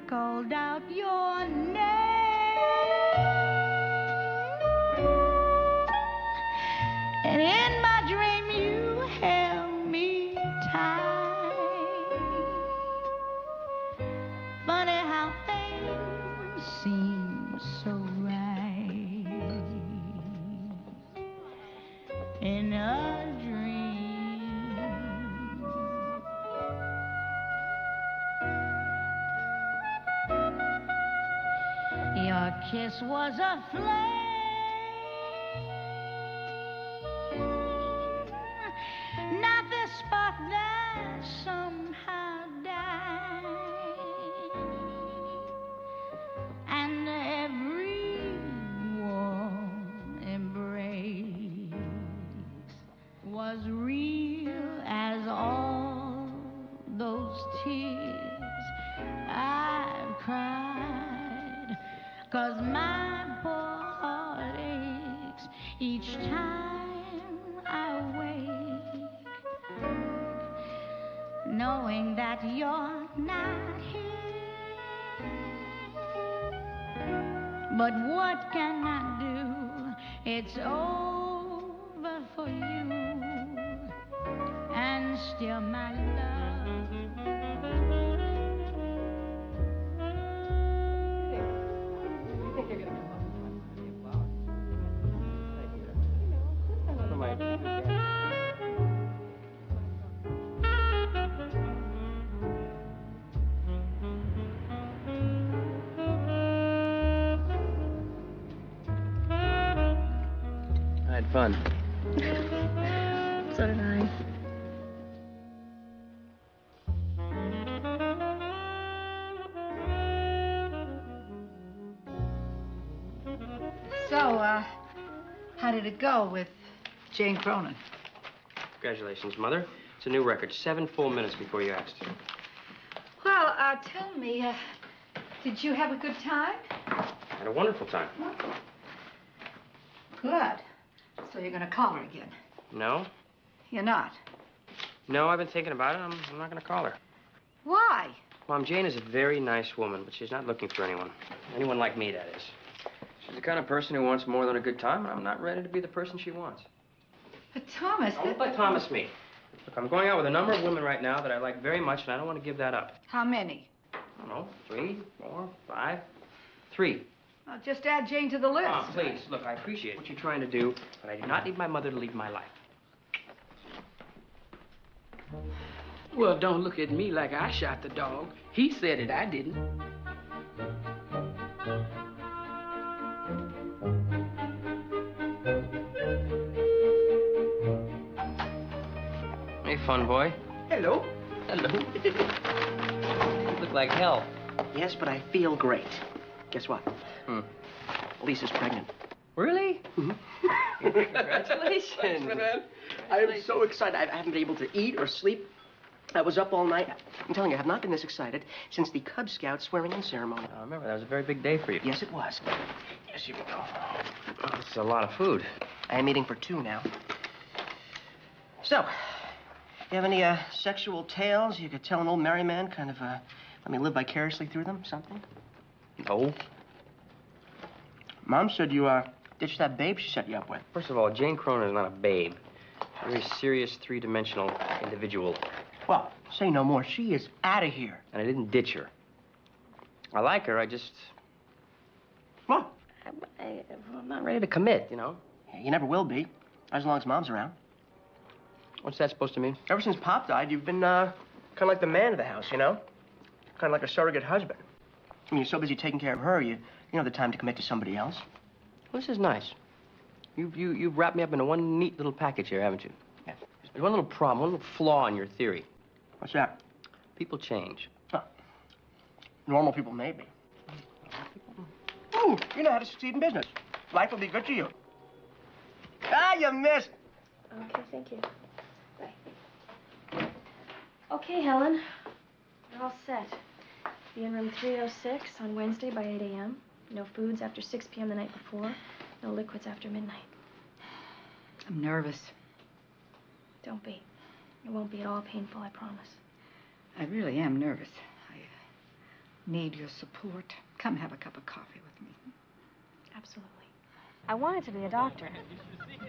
Speaker 17: Called out your name, and in my dream you held me tight. Funny how things seem so right in a dream. Your kiss was a flame, not the spark that somehow died. And every warm embrace was real as all those tears I've cried. 'Cause my poor heart aches each time I wake, knowing that you're not here. But what can I do? It's over for you, and still my love.
Speaker 4: I had fun.
Speaker 16: So did I.
Speaker 1: So, how did it go with Jane Cronin?
Speaker 4: Congratulations, Mother. It's a new record. 7 full minutes before you asked.
Speaker 1: Well, tell me, did you have a good time?
Speaker 4: Had a wonderful time.
Speaker 1: Good. So you're gonna call her again?
Speaker 4: No?
Speaker 1: You're not?
Speaker 4: No, I've been thinking about it. I'm not going to call her.
Speaker 1: Why?
Speaker 4: Mom, Jane is a very nice woman, but she's not looking for anyone. Anyone like me, that is. She's the kind of person who wants more than a good time, and I'm not ready to be the person she wants.
Speaker 1: But Thomas...
Speaker 4: Don't let Thomas me. Look, I'm going out with a number of women right now that I like very much, and I don't want to give that up.
Speaker 1: How many?
Speaker 4: I don't know, 3, 4, 5, 3.
Speaker 1: Well, just add Jane to the list.
Speaker 4: Mom, please, look, I appreciate what you're trying to do, but I do not need my mother to lead my life.
Speaker 2: Well, don't look at me like I shot the dog. He said it, I didn't.
Speaker 4: Hey, fun boy.
Speaker 3: Hello.
Speaker 4: Hello. You look like hell.
Speaker 3: Yes, but I feel great. Guess what? Lisa's pregnant.
Speaker 4: Really?
Speaker 3: Congratulations. Thanks, man. I am so excited. I haven't been able to eat or sleep. I was up all night. I'm telling you, I have not been this excited since the Cub Scout swearing-in ceremony.
Speaker 4: I remember, that was a very big day for you.
Speaker 3: Yes, it was. Yes, you go.
Speaker 4: It's a lot of food.
Speaker 3: I am eating for 2 now. So, you have any sexual tales you could tell an old married man, kind of let me live vicariously through them, something?
Speaker 4: No.
Speaker 3: Mom said you ditched that babe she set you up with.
Speaker 4: First of all, Jane Cronin is not a babe. A very serious, 3-dimensional individual.
Speaker 3: Well, say no more. She is out of here.
Speaker 4: And I didn't ditch her. I like her, I just...
Speaker 3: What?
Speaker 4: I'm not ready to commit, you know?
Speaker 3: Yeah, you never will be, as long as Mom's around.
Speaker 4: What's that supposed to mean?
Speaker 3: Ever since Pop died, you've been kind of like the man of the house, you know? Kind of like a surrogate husband. When you're so busy taking care of her, you don't have the time to commit to somebody else.
Speaker 4: Well, this is nice. You've wrapped me up into one neat little package here, haven't you?
Speaker 3: Yeah.
Speaker 4: There's one little problem, one little flaw in your theory.
Speaker 3: What's that?
Speaker 4: People change.
Speaker 3: Huh. Normal people, maybe. Ooh, you know how to succeed in business. Life will be good to you. Ah, you missed.
Speaker 16: Okay, thank you. Bye. Okay, Helen. You're all set. Be in room 306 on Wednesday by 8 a.m. No foods after 6 p.m. the night before. No liquids after midnight.
Speaker 1: I'm nervous.
Speaker 16: Don't be. It won't be at all painful, I promise.
Speaker 1: I really am nervous. I need your support. Come have a cup of coffee with me.
Speaker 16: Absolutely. I wanted to be a doctor,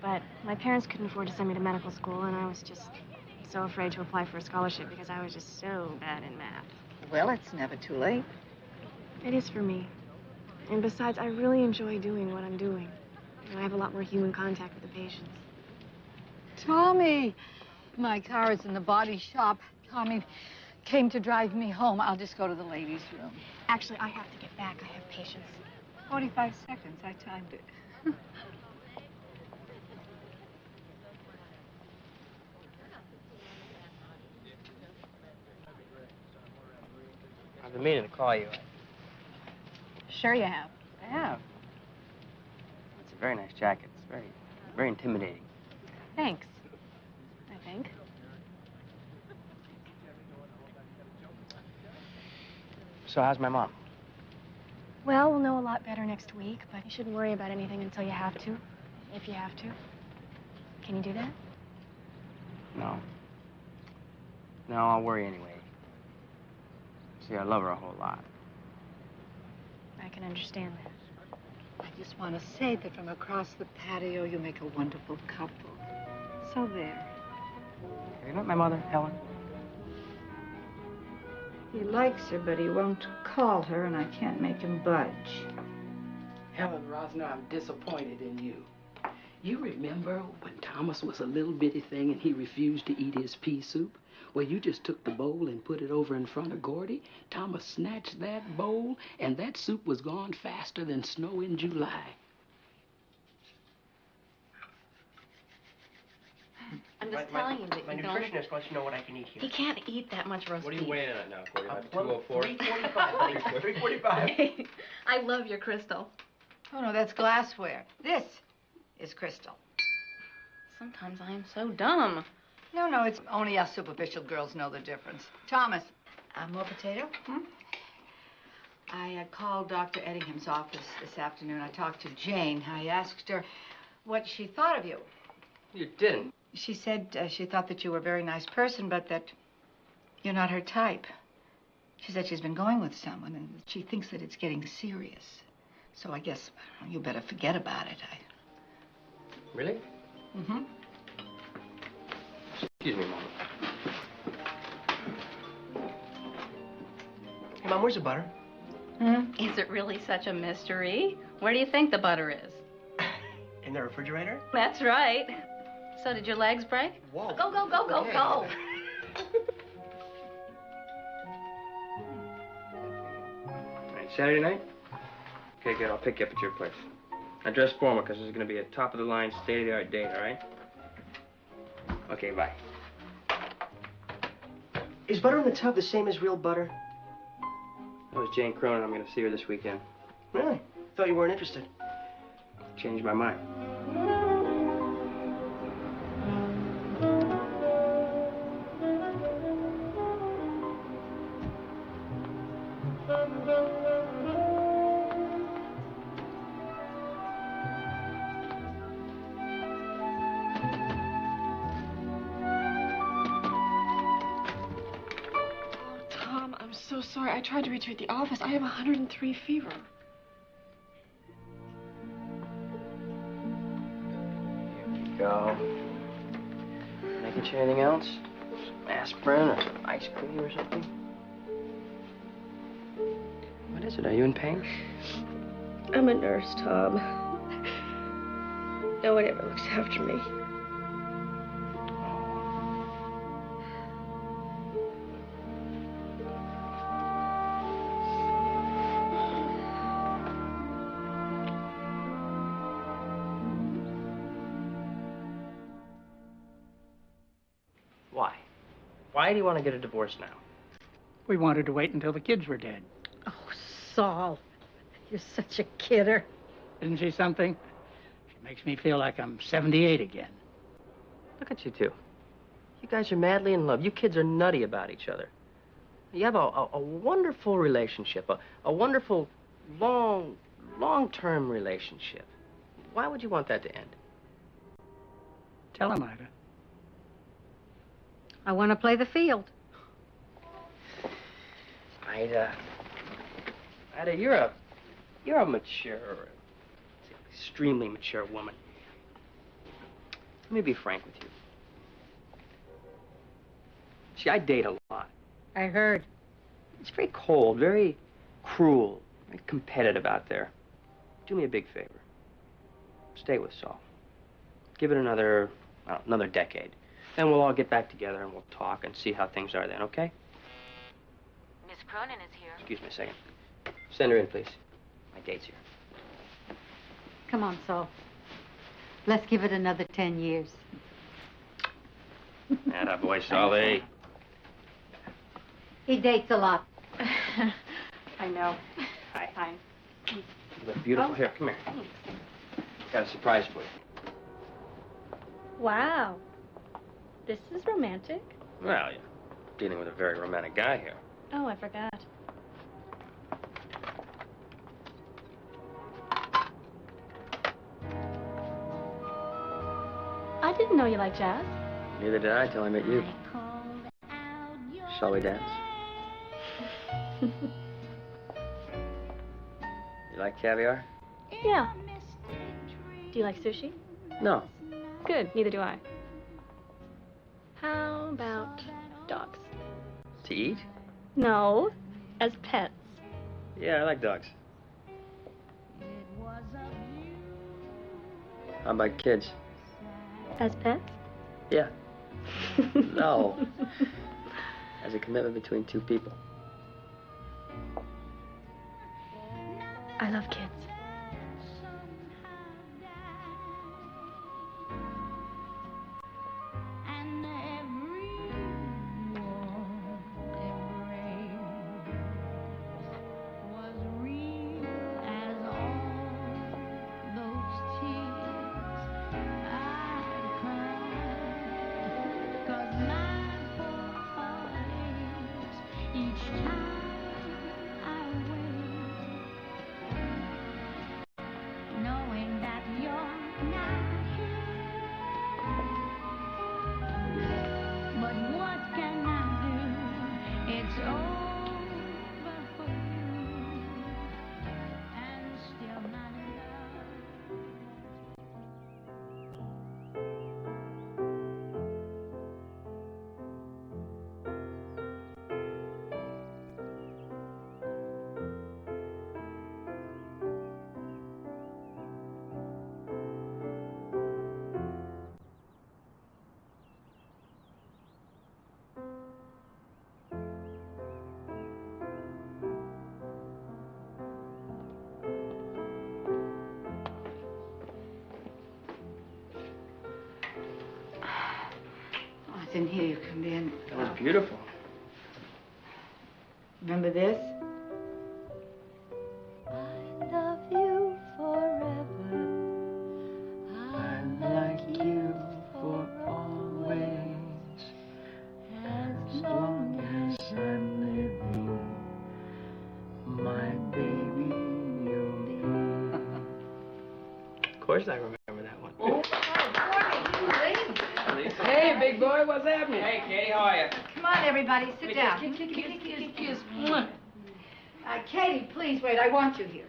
Speaker 16: but my parents couldn't afford to send me to medical school, and I was just so afraid to apply for a scholarship because I was just so bad in math.
Speaker 1: Well, it's never too late.
Speaker 16: It is for me. And besides, I really enjoy doing what I'm doing. And I have a lot more human contact with the patients.
Speaker 1: Tommy! My car is in the body shop. Tommy came to drive me home. I'll just go to the ladies' room.
Speaker 16: Actually, I have to get back. I have patients.
Speaker 1: 45 seconds. I timed it.
Speaker 4: I've been meaning to call you.
Speaker 1: Sure you have.
Speaker 4: I have. It's a very nice jacket. It's very intimidating.
Speaker 16: Thanks. I think.
Speaker 4: So how's my mom?
Speaker 16: Well, we'll know a lot better next week, but you shouldn't worry about anything until you have to. If you have to. Can you do that?
Speaker 4: No. No, I'll worry anyway. See, I love her a whole lot.
Speaker 16: I can understand that.
Speaker 1: I just want to say that from across the patio, you make a wonderful couple. So there.
Speaker 4: Have you met my mother, Helen?
Speaker 1: He likes her, but he won't call her, and I can't make him budge.
Speaker 2: Helen Rosner, I'm disappointed in you. You remember when Thomas was a little bitty thing and he refused to eat his pea soup? Well, you just took the bowl and put it over in front of Gordy. Thomas snatched that bowl, and that soup was gone faster than snow in July.
Speaker 16: I'm just telling you that
Speaker 3: My
Speaker 16: you don't.
Speaker 3: nutritionist wants to know what I can eat here.
Speaker 16: He can't eat that much roast
Speaker 4: What are
Speaker 16: beef.
Speaker 4: you weighing in at now, Corey? About
Speaker 3: 204?
Speaker 4: 345,
Speaker 3: buddy. 345.
Speaker 16: I love your crystal.
Speaker 1: Oh, no, that's glassware. This is crystal.
Speaker 16: Sometimes I am so dumb.
Speaker 1: No, it's only us superficial girls know the difference. Thomas, more potato? I called Dr. Eddingham's office this afternoon. I talked to Jane. I asked her what she thought of you.
Speaker 4: You didn't.
Speaker 1: She said she thought that you were a very nice person, but that you're not her type. She said she's been going with someone, and she thinks that it's getting serious. So I guess you better forget about it.
Speaker 4: Really?
Speaker 1: Mm-hmm.
Speaker 4: Excuse me a moment.
Speaker 3: Hey, Mom, where's the butter?
Speaker 16: Is it really such a mystery? Where do you think the butter is?
Speaker 3: In the refrigerator?
Speaker 16: That's right. So did your legs break?
Speaker 3: Whoa.
Speaker 16: Go, go, go, go,
Speaker 3: Okay.
Speaker 16: go.
Speaker 4: All right, Saturday night? Okay, good. I'll pick you up at your place. Now dress formal, because this is going to be a top-of-the-line, state-of-the-art date, all right? Okay, bye.
Speaker 3: Is butter in the tub the same as real butter?
Speaker 4: That was Jane Cronin. I'm going to see her this weekend.
Speaker 3: Really? Thought you weren't interested.
Speaker 4: Changed my mind.
Speaker 5: Tom, I'm so sorry. I tried to reach you at the office. I have 103 fever.
Speaker 4: Go. Can I get you anything else? Some aspirin or some ice cream or something? What is it? Are you in pain?
Speaker 16: I'm a nurse, Tom. No one ever looks after me.
Speaker 4: Why? Why do you want to get a divorce now?
Speaker 18: We wanted to wait until the kids were dead.
Speaker 7: Oh, Saul, you're such a kidder.
Speaker 18: Isn't she something? She makes me feel like I'm 78 again.
Speaker 4: Look at you two. You guys are madly in love. You kids are nutty about each other. You have a wonderful relationship, a wonderful, long-term relationship. Why would you want that to end?
Speaker 18: Tell him, Ida.
Speaker 7: I want to play the field.
Speaker 4: Ida, you're a mature, extremely mature woman. Let me be frank with you. See, I date a lot.
Speaker 7: I heard.
Speaker 4: It's very cold, very cruel, very competitive out there. Do me a big favor. Stay with Saul. Give it another decade. Then we'll all get back together and we'll talk and see how things are then, okay?
Speaker 19: Miss Cronin is here.
Speaker 4: Excuse me a second. Send her in, please. My date's here.
Speaker 7: Come on, Saul. Let's give it another 10 years.
Speaker 4: Atta boy, Solly.
Speaker 7: He dates a lot.
Speaker 16: I know.
Speaker 4: Hi.
Speaker 16: Hi.
Speaker 4: You look beautiful.
Speaker 16: Oh.
Speaker 4: Here, come here. Got a surprise for you.
Speaker 16: Wow. This is romantic.
Speaker 4: Well, you're dealing with a very romantic guy here.
Speaker 16: Oh, I forgot. I didn't know you liked jazz.
Speaker 4: Neither did I till I met you. Shall we dance? You like caviar?
Speaker 16: Yeah. Do you like sushi?
Speaker 4: No.
Speaker 16: Good, neither do I. How about dogs?
Speaker 4: To eat?
Speaker 16: No, as pets.
Speaker 4: Yeah, I like dogs. How about kids?
Speaker 16: As pets?
Speaker 4: Yeah. No. As a commitment between two people.
Speaker 16: I love kids.
Speaker 17: Each time I wait, knowing that you're not here. But what can I do? It's over for you, and still my love.
Speaker 1: I didn't hear you come in.
Speaker 4: That was beautiful.
Speaker 1: Remember this?
Speaker 17: Love you forever.
Speaker 4: I like you for always. As long as I'm living, my baby you'll be. Of course I remember that one.
Speaker 2: Hey, big boy, what's happening?
Speaker 4: Hey, Katie, how are you?
Speaker 1: Come on, everybody, sit down.
Speaker 2: Kiss.
Speaker 1: Katie, please wait. I want you here.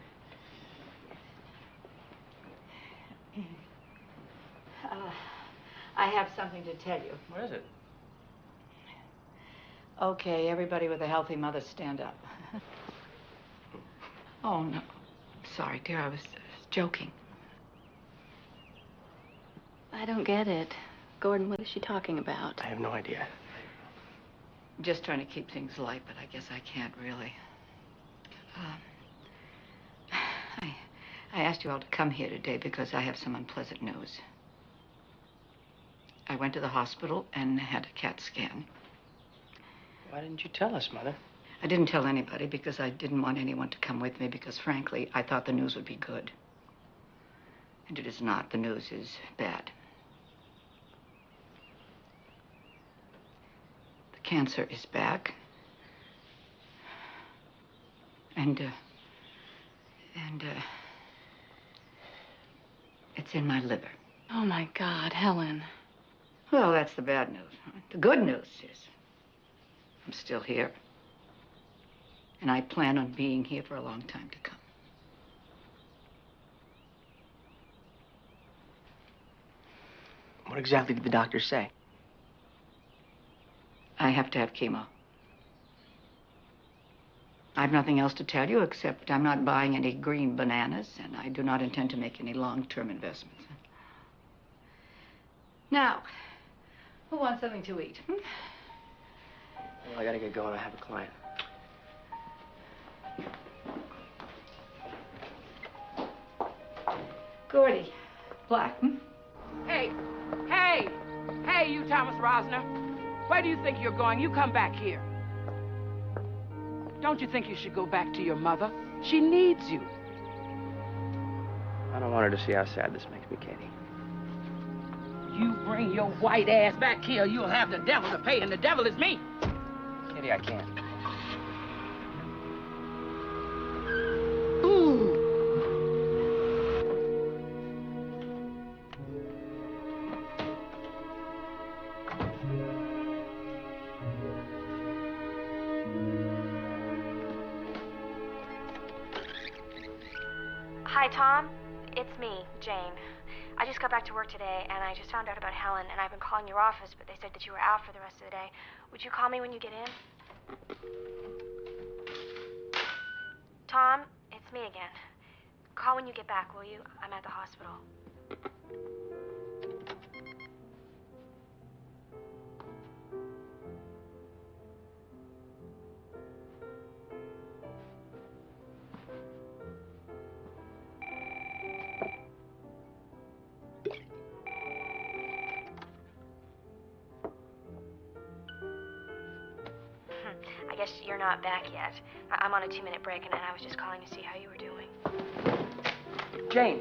Speaker 1: I have something to tell you.
Speaker 4: What is it?
Speaker 1: Okay, everybody with a healthy mother, stand up. Oh, no. Sorry, dear, I was joking.
Speaker 5: I don't get it. Gordon, what is she talking about?
Speaker 4: I have no idea.
Speaker 1: Just trying to keep things light, but I guess I can't really. I asked you all to come here today because I have some unpleasant news. I went to the hospital and had a CAT scan.
Speaker 4: Why didn't you tell us, Mother?
Speaker 1: I didn't tell anybody because I didn't want anyone to come with me because, frankly, I thought the news would be good. And it is not. The news is bad. The cancer is back. And it's in my liver.
Speaker 5: Oh, my God, Helen.
Speaker 1: Well, that's the bad news. The good news is I'm still here. And I plan on being here for a long time to come.
Speaker 4: What exactly did the doctor say?
Speaker 1: I have to have chemo. I have nothing else to tell you except I'm not buying any green bananas, and I do not intend to make any long-term investments. Now, who wants something to eat?
Speaker 4: Well, I gotta get going. I have a client.
Speaker 1: Gordy. Black,
Speaker 2: Hey, you Thomas Rosner. Where do you think you're going? You come back here. Don't you think you should go back to your mother? She needs you.
Speaker 4: I don't want her to see how sad this makes me, Katie.
Speaker 2: You bring your white ass back here, you'll have the devil to pay, and the devil is me.
Speaker 4: Katie, I can't.
Speaker 16: Hi, Tom. It's me, Jane. I just got back to work today, and I just found out about Helen, and I've been calling your office, but they said that you were out for the rest of the day. Would you call me when you get in? Tom, it's me again. Call when you get back, will you? I'm at the hospital. I guess you're not back yet. I'm on a 2-minute break, and I was just calling to see how you were doing.
Speaker 4: Jane.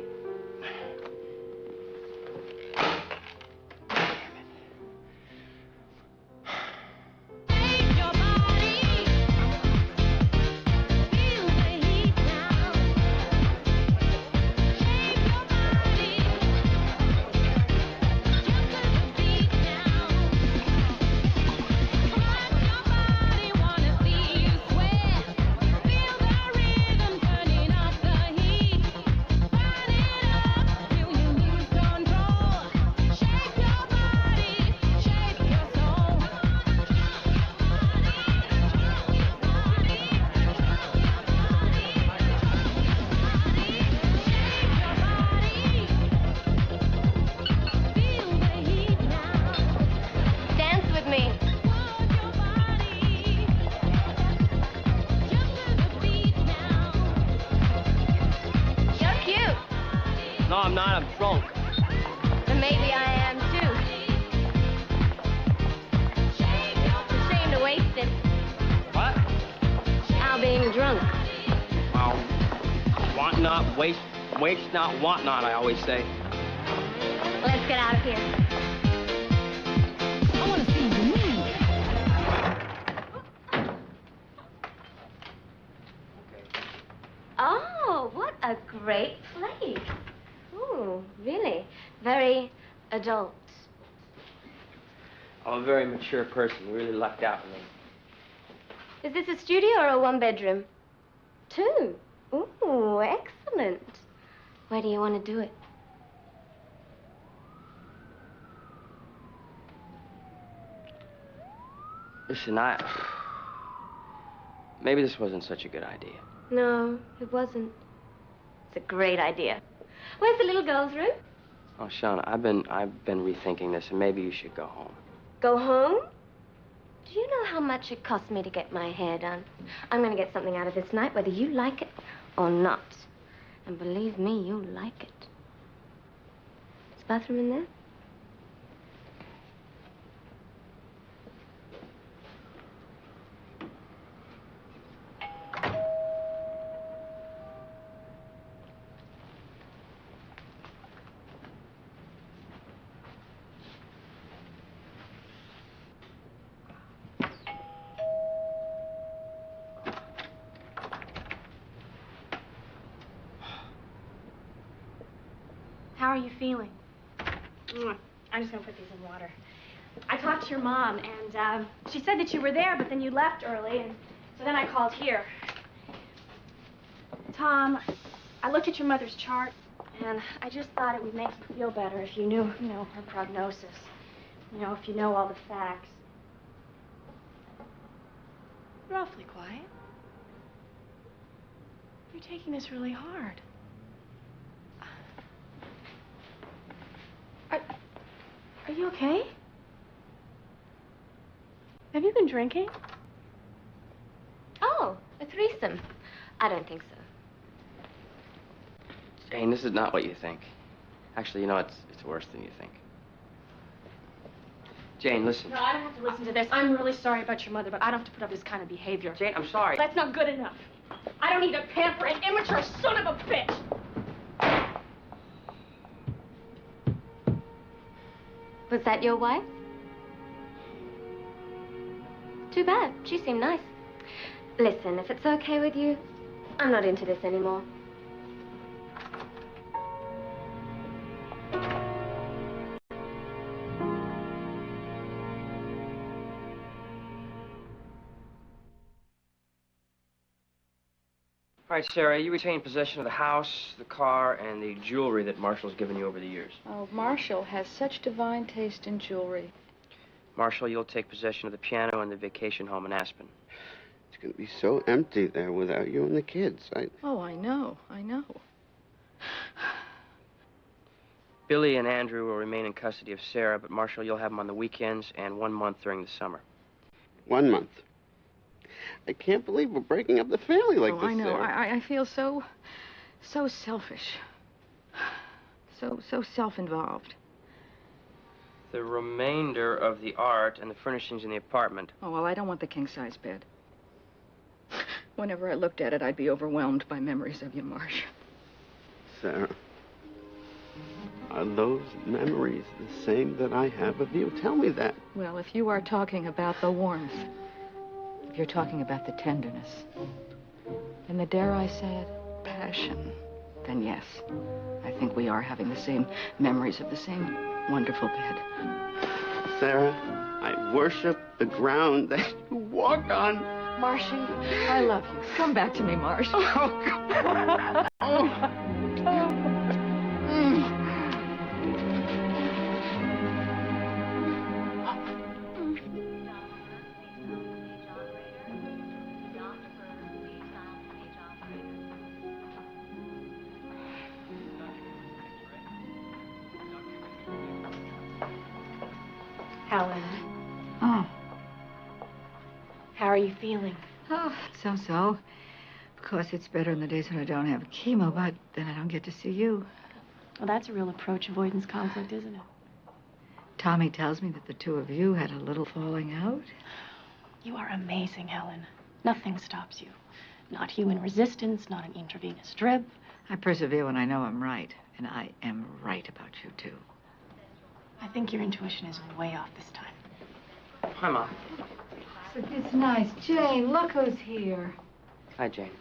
Speaker 4: not. I'm drunk.
Speaker 5: Then maybe I am too. It's a shame to waste it.
Speaker 4: What?
Speaker 5: Al being drunk.
Speaker 4: Well, want not, waste not, want not, I always say.
Speaker 5: Let's get out of here.
Speaker 17: I want to see you move.
Speaker 5: Oh, what a great place. Ooh, really? Very adult.
Speaker 4: I'm a very mature person. You really lucked out with me.
Speaker 5: Is this a studio or a one-bedroom? Two. Ooh, excellent. Where do you want to do it?
Speaker 4: Listen, maybe this wasn't such a good idea.
Speaker 5: No, it wasn't. It's a great idea. Where's the little girl's room?
Speaker 4: Oh, Sean, I've been rethinking this, and maybe you should go home.
Speaker 5: Go home? Do you know how much it cost me to get my hair done? I'm going to get something out of this night, whether you like it or not. And believe me, you'll like it. Is the bathroom in there?
Speaker 16: How are you feeling? I'm just gonna put these in water. I talked to your mom, and she said that you were there, but then you left early, and so then I called here. Tom, I looked at your mother's chart, and I just thought it would make you feel better if you knew, her prognosis. If you know all the facts. You're awfully quiet. You're taking this really hard. Are you okay? Have you been drinking?
Speaker 5: Oh, a threesome. I don't think so.
Speaker 4: Jane, this is not what you think. Actually, it's worse than you think. Jane, listen.
Speaker 16: No, I don't have to listen to this. I'm really sorry about your mother, but I don't have to put up this kind of behavior.
Speaker 4: Jane, I'm sorry.
Speaker 16: That's not good enough. I don't need to pamper an immature son of a bitch.
Speaker 5: Was that your wife? Too bad. She seemed nice. Listen, if it's okay with you, I'm not into this anymore.
Speaker 4: All right, Sarah, you retain possession of the house, the car, and the jewelry that Marshall's given you over the years.
Speaker 1: Oh, Marshall has such divine taste in jewelry.
Speaker 4: Marshall, you'll take possession of the piano and the vacation home in Aspen.
Speaker 10: It's going to be so empty there without you and the kids.
Speaker 1: Oh, I know.
Speaker 4: Billy and Andrew will remain in custody of Sarah, but Marshall, you'll have them on the weekends and 1 month during the summer.
Speaker 10: 1 month. I can't believe we're breaking up the family like this,
Speaker 1: I know.
Speaker 10: Sarah.
Speaker 1: I feel so selfish. So self-involved.
Speaker 4: The remainder of the art and the furnishings in the apartment.
Speaker 1: Oh, well, I don't want the king-size bed. Whenever I looked at it, I'd be overwhelmed by memories of you, Marsh.
Speaker 10: Sarah, are those memories the same that I have of you? Tell me that.
Speaker 1: Well, if you are talking about the warmth, if you're talking about the tenderness, and the, dare I say it, passion, then yes, I think we are having the same memories of the same wonderful bed.
Speaker 10: Sarah, I worship the ground that you walk on.
Speaker 1: Marshy, I love you. Come back to me, Marsh.
Speaker 10: Oh, God.
Speaker 16: Helen.
Speaker 1: Oh.
Speaker 16: How are you feeling?
Speaker 1: Oh, so. Of course, it's better in the days when I don't have chemo, but then I don't get to see you.
Speaker 5: Well, that's a real approach avoidance conflict, isn't it?
Speaker 1: Tommy tells me that the two of you had a little falling out.
Speaker 5: You are amazing, Helen. Nothing stops you. Not human resistance, not an intravenous drip.
Speaker 1: I persevere when I know I'm right, and I am right about you, too.
Speaker 5: I think your intuition is way off this time.
Speaker 4: Hi, Mom.
Speaker 1: It's nice. Jane, look who's here.
Speaker 4: Hi, Jane.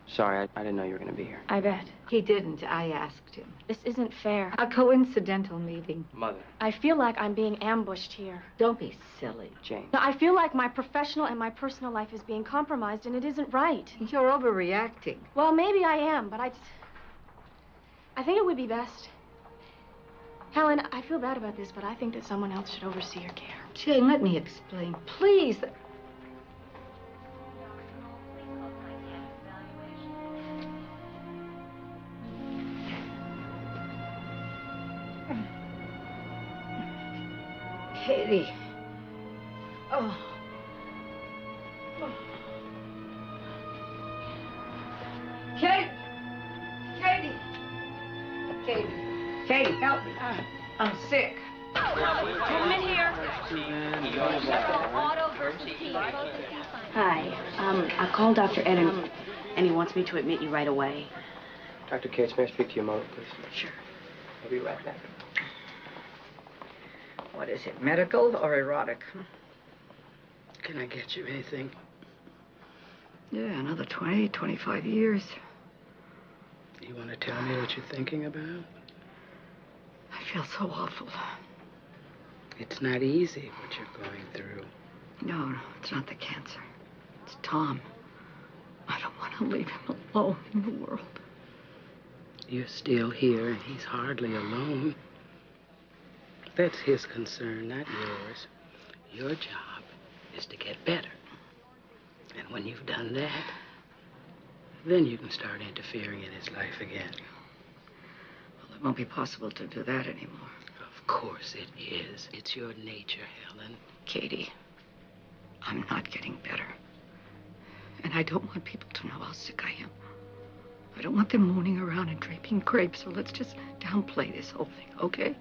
Speaker 4: Sorry, I didn't know you were going to be here.
Speaker 5: I bet.
Speaker 1: He didn't. I asked him.
Speaker 5: This isn't fair.
Speaker 1: A coincidental meeting.
Speaker 4: Mother.
Speaker 5: I feel like I'm being ambushed here.
Speaker 1: Don't be silly.
Speaker 4: Jane.
Speaker 5: No, I feel like my professional and my personal life is being compromised, and it isn't right.
Speaker 1: You're overreacting.
Speaker 5: Well, maybe I am, but I think it would be best. Helen, I feel bad about this, but I think that someone else should oversee your care.
Speaker 1: Jane, let me explain, please. Katie. Oh. Katie. Katie. Katie. Katie, help me. I'm sick.
Speaker 5: Gentlemen here.
Speaker 20: Hi. I called Dr. Eden, and he wants me to admit you right away.
Speaker 4: Dr. Cates, may I speak to you a moment, please?
Speaker 20: Sure.
Speaker 4: I'll be right back.
Speaker 1: What is it, medical or erotic?
Speaker 2: Can I get you anything?
Speaker 1: Yeah, another 20, 25 years.
Speaker 2: You want to tell me what you're thinking about?
Speaker 1: I feel so awful.
Speaker 2: It's not easy what you're going through.
Speaker 1: No, it's not the cancer. It's Tom. I don't want to leave him alone in the world.
Speaker 2: You're still here, and he's hardly alone. That's his concern, not yours. Your job is to get better. And when you've done that, then you can start interfering in his life again.
Speaker 1: Well, it won't be possible to do that anymore.
Speaker 2: Of course it is. It's your nature, Helen.
Speaker 1: Katie, I'm not getting better. And I don't want people to know how sick I am. I don't want them mooning around and draping grapes, so let's just downplay this whole thing, okay?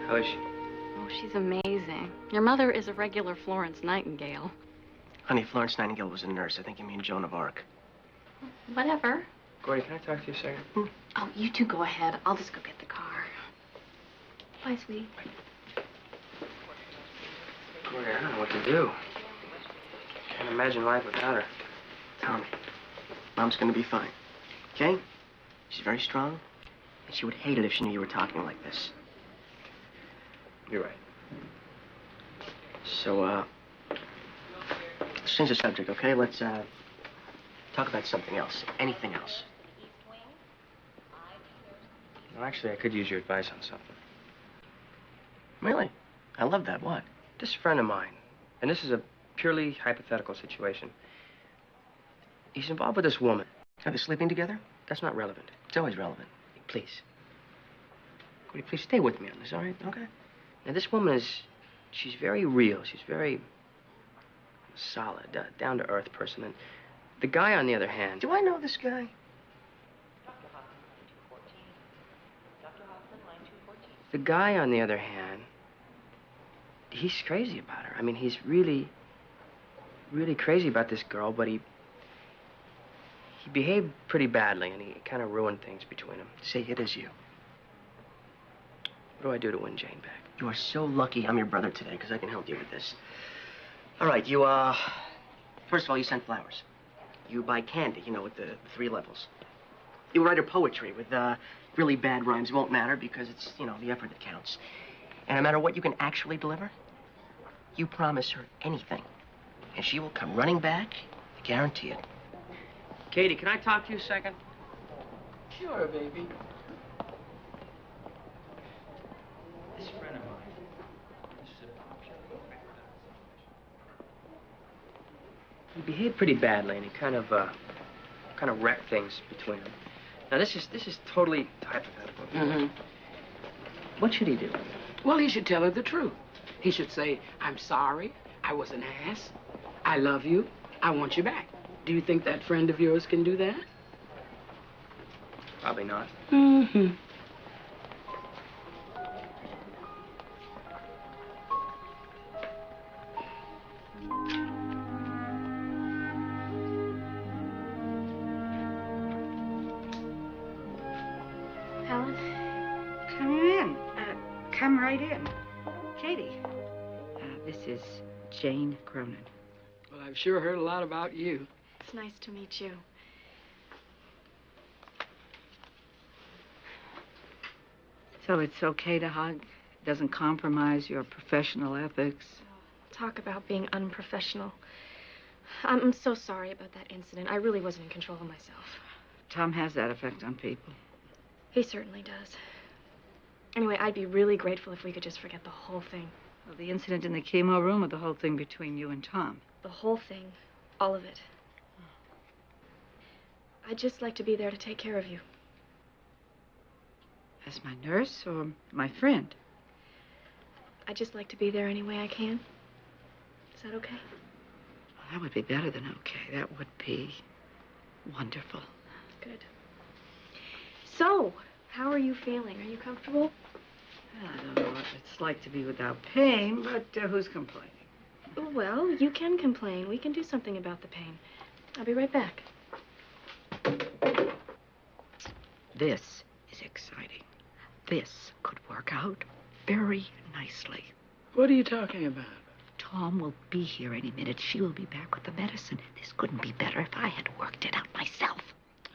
Speaker 4: How is she?
Speaker 5: Oh, she's amazing. Your mother is a regular Florence Nightingale.
Speaker 3: Honey, Florence Nightingale was a nurse. I think you mean Joan of Arc.
Speaker 5: Whatever.
Speaker 4: Gordy, can I talk to you a second?
Speaker 5: Oh, you two go ahead. I'll just go get the car. Bye, sweetie.
Speaker 4: Gordy, I don't know what to do. Can't imagine life without her.
Speaker 3: Tommy, Mom's gonna be fine, okay? She's very strong, and she would hate it if she knew you were talking like this.
Speaker 4: You're right.
Speaker 3: So, let's change the subject, okay? Let's, talk about something else. Anything else.
Speaker 4: Well, actually, I could use your advice on something.
Speaker 3: Really? I love that. What?
Speaker 4: This friend of mine, and this is a purely hypothetical situation. He's involved with this woman.
Speaker 3: Are they sleeping together?
Speaker 4: That's not relevant.
Speaker 3: It's always relevant.
Speaker 4: Please. Cody, please stay with me on this, all right?
Speaker 3: Okay.
Speaker 4: Now, this woman she's very real. She's very solid, down-to-earth person. And the guy, on the other hand...
Speaker 3: Do I know this guy?
Speaker 4: The guy, on the other hand, he's crazy about her. I mean, he's really, really crazy about this girl, but he behaved pretty badly, and he kind of ruined things between them.
Speaker 3: Say it is you.
Speaker 4: What do I do to win Jane back?
Speaker 3: You are so lucky I'm your brother today, because I can help you with this. All right, you, first of all, you send flowers. You buy candy, you know, with the 3 levels. You write her poetry with, really bad rhymes. It won't matter, because it's, you know, the effort that counts. And no matter what you can actually deliver, you promise her anything. And she will come running back. I guarantee it.
Speaker 4: Katie, can I talk to you a second?
Speaker 2: Sure, baby.
Speaker 4: This friend of mine, this is a option. He behaved pretty badly, and he kind of wrecked things between them. Now, this is totally hypothetical.
Speaker 2: Mm-hmm.
Speaker 4: What should he do?
Speaker 2: Well, he should tell her the truth. He should say, I'm sorry. I was an ass. I love you. I want you back. Do you think that friend of yours can do that?
Speaker 4: Probably not.
Speaker 2: Mm-hmm.
Speaker 1: Helen? Come in. Come right in. Katie. This is Jane Cronin.
Speaker 2: Well, I've sure heard a lot about you.
Speaker 16: It's nice to meet you.
Speaker 1: So it's okay to hug? Doesn't compromise your professional ethics?
Speaker 16: Talk about being unprofessional. I'm so sorry about that incident. I really wasn't in control of myself.
Speaker 1: Tom has that effect on people.
Speaker 16: He certainly does. Anyway, I'd be really grateful if we could just forget the whole thing.
Speaker 1: Well, the incident in the chemo room or the whole thing between you and Tom?
Speaker 16: The whole thing. All of it. I'd just like to be there to take care of you.
Speaker 1: As my nurse or my friend?
Speaker 16: I'd just like to be there any way I can. Is that okay?
Speaker 1: Well, that would be better than okay. That would be wonderful.
Speaker 16: Good. So, how are you feeling? Are you comfortable?
Speaker 1: Well, I don't know what it's like to be without pain, but who's complaining?
Speaker 16: Well, you can complain. We can do something about the pain. I'll be right back.
Speaker 1: This is exciting. This could work out very nicely.
Speaker 2: What are you talking about?
Speaker 1: Tom will be here any minute. She will be back with the medicine. This couldn't be better if I had worked it out myself.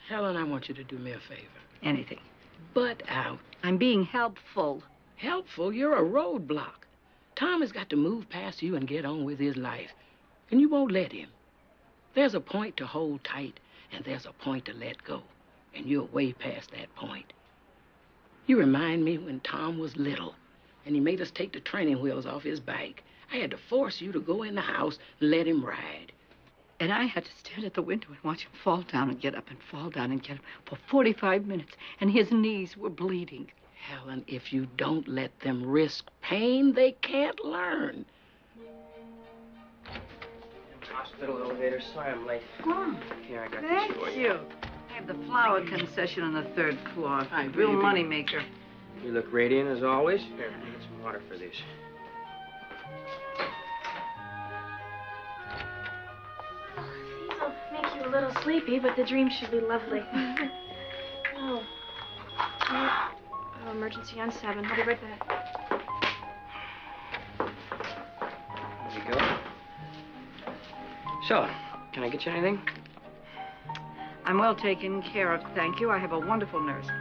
Speaker 2: Helen, I want you to do me a favor.
Speaker 1: Anything.
Speaker 2: Butt out.
Speaker 1: I'm being helpful.
Speaker 2: Helpful? You're a roadblock. Tom has got to move past you and get on with his life. And you won't let him. There's a point to hold tight, and there's a point to let go. And you're way past that point. You remind me when Tom was little, and he made us take the training wheels off his bike. I had to force you to go in the house and let him ride.
Speaker 1: And I had to stand at the window and watch him fall down and get up and fall down and get up for 45 minutes, and his knees were bleeding.
Speaker 2: Helen, if you don't let them risk pain, they can't learn.
Speaker 4: Hospital elevator. Sorry I'm late.
Speaker 1: Oh,
Speaker 4: Here, I got
Speaker 1: thank
Speaker 4: this for
Speaker 1: you. I have the flower concession on the 3rd floor. Real money maker.
Speaker 4: You look radiant as always. Here, let me get some water for these.
Speaker 16: These will make you a little sleepy, but the dream should be lovely. Oh. Oh, emergency on 7. I'll be right back.
Speaker 4: There you go. So, can I get you anything?
Speaker 1: I'm well taken care of, thank you. I have a wonderful nurse.
Speaker 4: You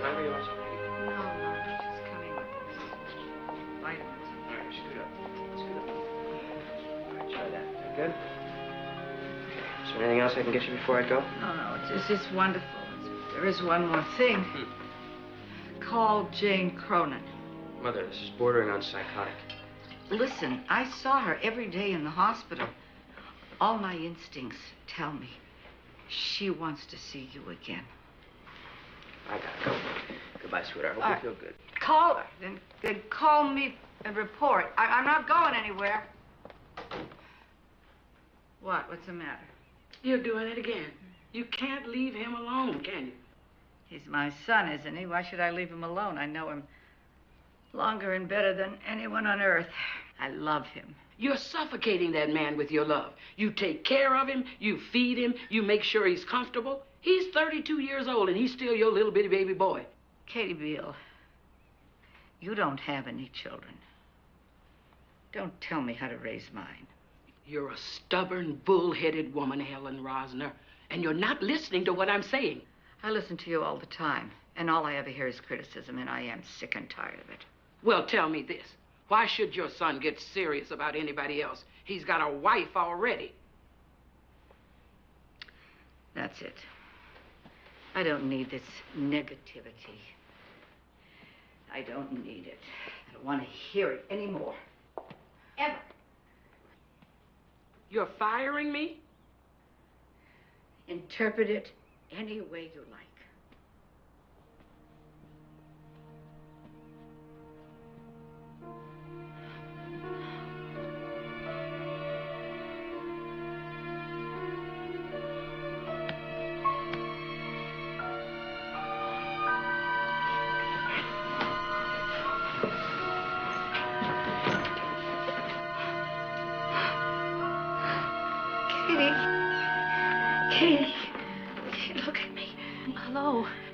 Speaker 4: hungry? You want some food?
Speaker 1: No, she's coming with vitamins.
Speaker 4: All right, scoot up. Scoot up. All right, try that. Is that good? Okay. Is there anything else I can get you before I go?
Speaker 1: No, it's just wonderful. There is one more thing. Call Jane Cronin.
Speaker 4: Mother, this is bordering on psychotic.
Speaker 1: Listen, I saw her every day in the hospital. All my instincts tell me she wants to see you again.
Speaker 4: I gotta go. Goodbye, sweetheart. Hope you feel good.
Speaker 1: Call her. Then call me and report. I'm not going anywhere. What? What's the matter?
Speaker 2: You're doing it again. You can't leave him alone, can you?
Speaker 1: He's my son, isn't he? Why should I leave him alone? I know him longer and better than anyone on earth. I love him.
Speaker 2: You're suffocating that man with your love. You take care of him, you feed him, you make sure he's comfortable. He's 32 years old and he's still your little bitty baby boy.
Speaker 1: Katie Beale, you don't have any children. Don't tell me how to raise mine.
Speaker 2: You're a stubborn, bull-headed woman, Helen Rosner, and you're not listening to what I'm saying.
Speaker 1: I listen to you all the time, and all I ever hear is criticism, and I am sick and tired of it.
Speaker 2: Well, tell me this. Why should your son get serious about anybody else? He's got a wife already.
Speaker 1: That's it. I don't need this negativity. I don't need it. I don't want to hear it anymore. Ever.
Speaker 2: You're firing me?
Speaker 1: Interpret it any way you like.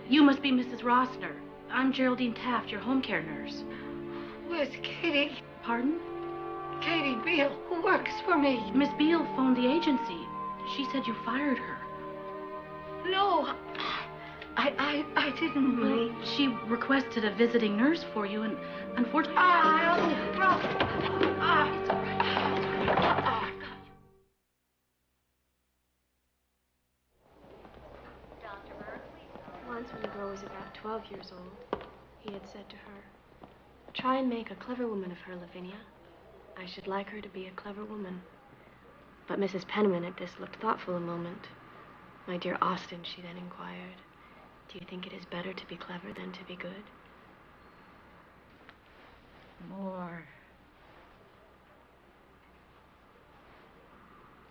Speaker 16: You must be Mrs. Rossner. I'm Geraldine Taft, your home care nurse.
Speaker 1: Where's Katie?
Speaker 16: Pardon?
Speaker 1: Katie Beale, who works for me.
Speaker 16: Miss Beale phoned the agency. She said you fired her.
Speaker 1: No, I didn't really.
Speaker 16: She requested a visiting nurse for you, and unfortunately...
Speaker 5: Once, when the girl was about 12 years old, he had said to her, "Try and make a clever woman of her, Lavinia. I should like her to be a clever woman." But Mrs. Penniman at this looked thoughtful a moment. "My dear Austin," she then inquired, "do you think it is better to be clever than to be good?"
Speaker 1: More.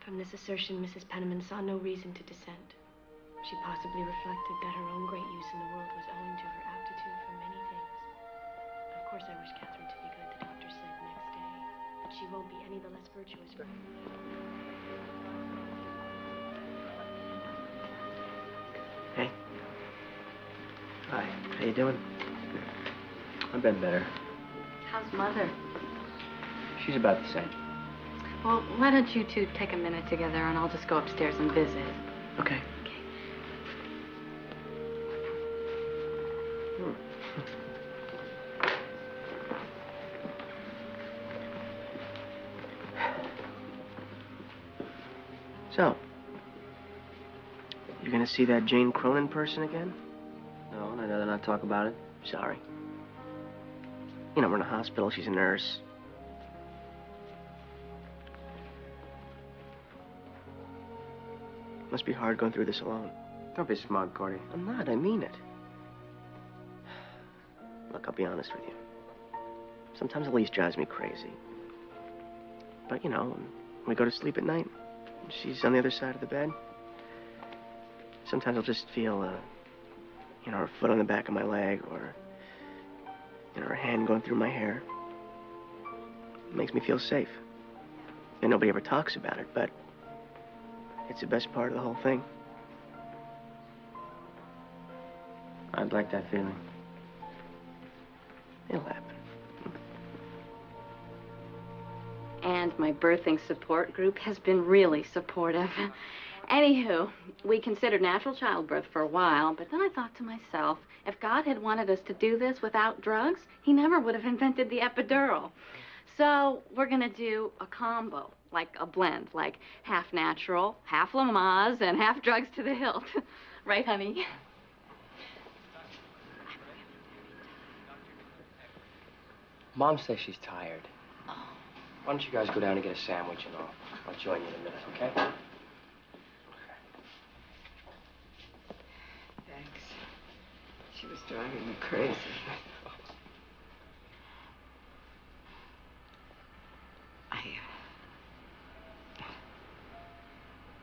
Speaker 5: From this assertion, Mrs. Penniman saw no reason to dissent. She possibly reflected that her own great use in the world was owing to her aptitude for many things. "Of course I wish Catherine to be good," the doctor said the next day, "but she won't be any the less virtuous for it."
Speaker 3: Hey. Hi. How you doing? I've been better.
Speaker 13: How's Mother?
Speaker 3: She's about the same.
Speaker 13: Well, why don't you two take a minute together and I'll just go upstairs and visit.
Speaker 3: Okay. So, you're gonna see that Jane Cronin person again?
Speaker 4: No, I'd rather not talk about it.
Speaker 3: Sorry. You know, we're in a hospital. She's a nurse. Must be hard going through this alone.
Speaker 4: Don't be smug, Cordy.
Speaker 3: I'm not. I mean it. Look, I'll be honest with you. Sometimes Elise drives me crazy. But, you know, when we go to sleep at night, she's on the other side of the bed. Sometimes I'll just feel, you know, her foot on the back of my leg or, you know, her hand going through my hair. It makes me feel safe. And nobody ever talks about it, but it's the best part of the whole thing.
Speaker 4: I'd like that feeling.
Speaker 3: It'll happen.
Speaker 13: And my birthing support group has been really supportive. Anywho, we considered natural childbirth for a while, but then I thought to myself, if God had wanted us to do this without drugs, he never would have invented the epidural. So we're gonna do a combo, like a blend, like half natural, half Lamaze, and half drugs to the hilt. Right, honey?
Speaker 4: Mom says she's tired. Why don't you guys go down and get a sandwich and I'll join you in a minute, okay?
Speaker 1: Thanks. She was driving me crazy. I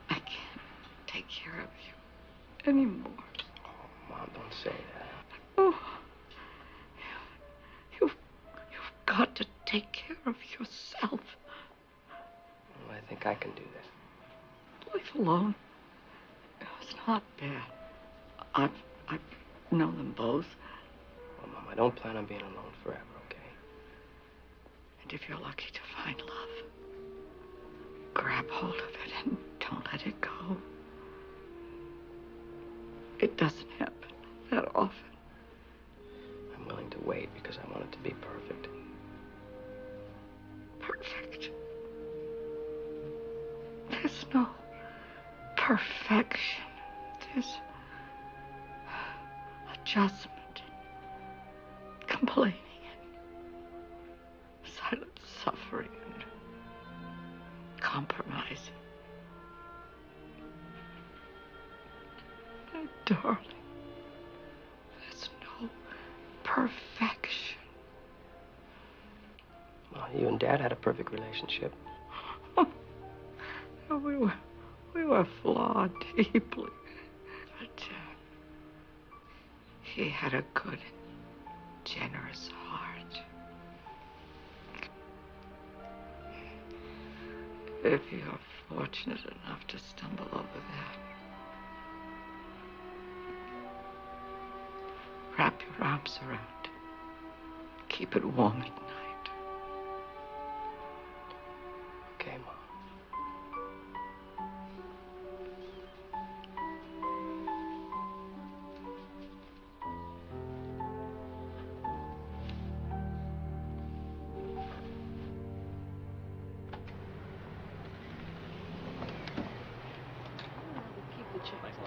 Speaker 1: can't take care of you anymore.
Speaker 4: Oh, Mom, don't say that.
Speaker 1: Oh, you've got to take care of yourself.
Speaker 4: Well, I think I can do that.
Speaker 1: Life alone. It's not bad. I've known them both.
Speaker 4: Well, Mom, I don't plan on being alone forever, okay?
Speaker 1: And if you're lucky to find love, grab hold of it and don't let it go. It doesn't happen that often.
Speaker 4: I'm willing to wait because I want it to be perfect.
Speaker 1: Perfect. There's no perfection. There's adjustment, complaining, and silent suffering, and compromising. My darling, there's no perfection.
Speaker 4: Well, you and Dad had a perfect relationship.
Speaker 1: We were flawed deeply. But he had a good, generous heart. If you're fortunate enough to stumble over that,
Speaker 2: Wrap your arms around it. Keep it warm at night.
Speaker 4: Okay, Mom.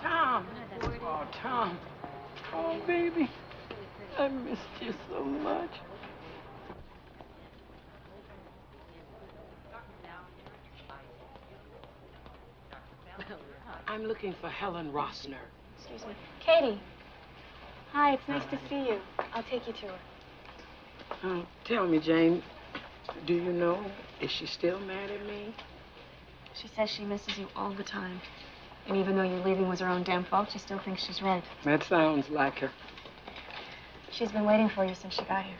Speaker 2: Tom! Oh, Tom. Oh, baby. I missed you so much. I'm looking for Helen Rossi.
Speaker 16: Excuse me. Katie. Hi, it's nice to see you. I'll take you to her.
Speaker 2: Tell me, Jane, do you know, is she still mad at me?
Speaker 16: She says she misses you all the time. And even though your leaving was her own damn fault, she still thinks she's right.
Speaker 2: That sounds like her.
Speaker 16: She's been waiting for you since she got here.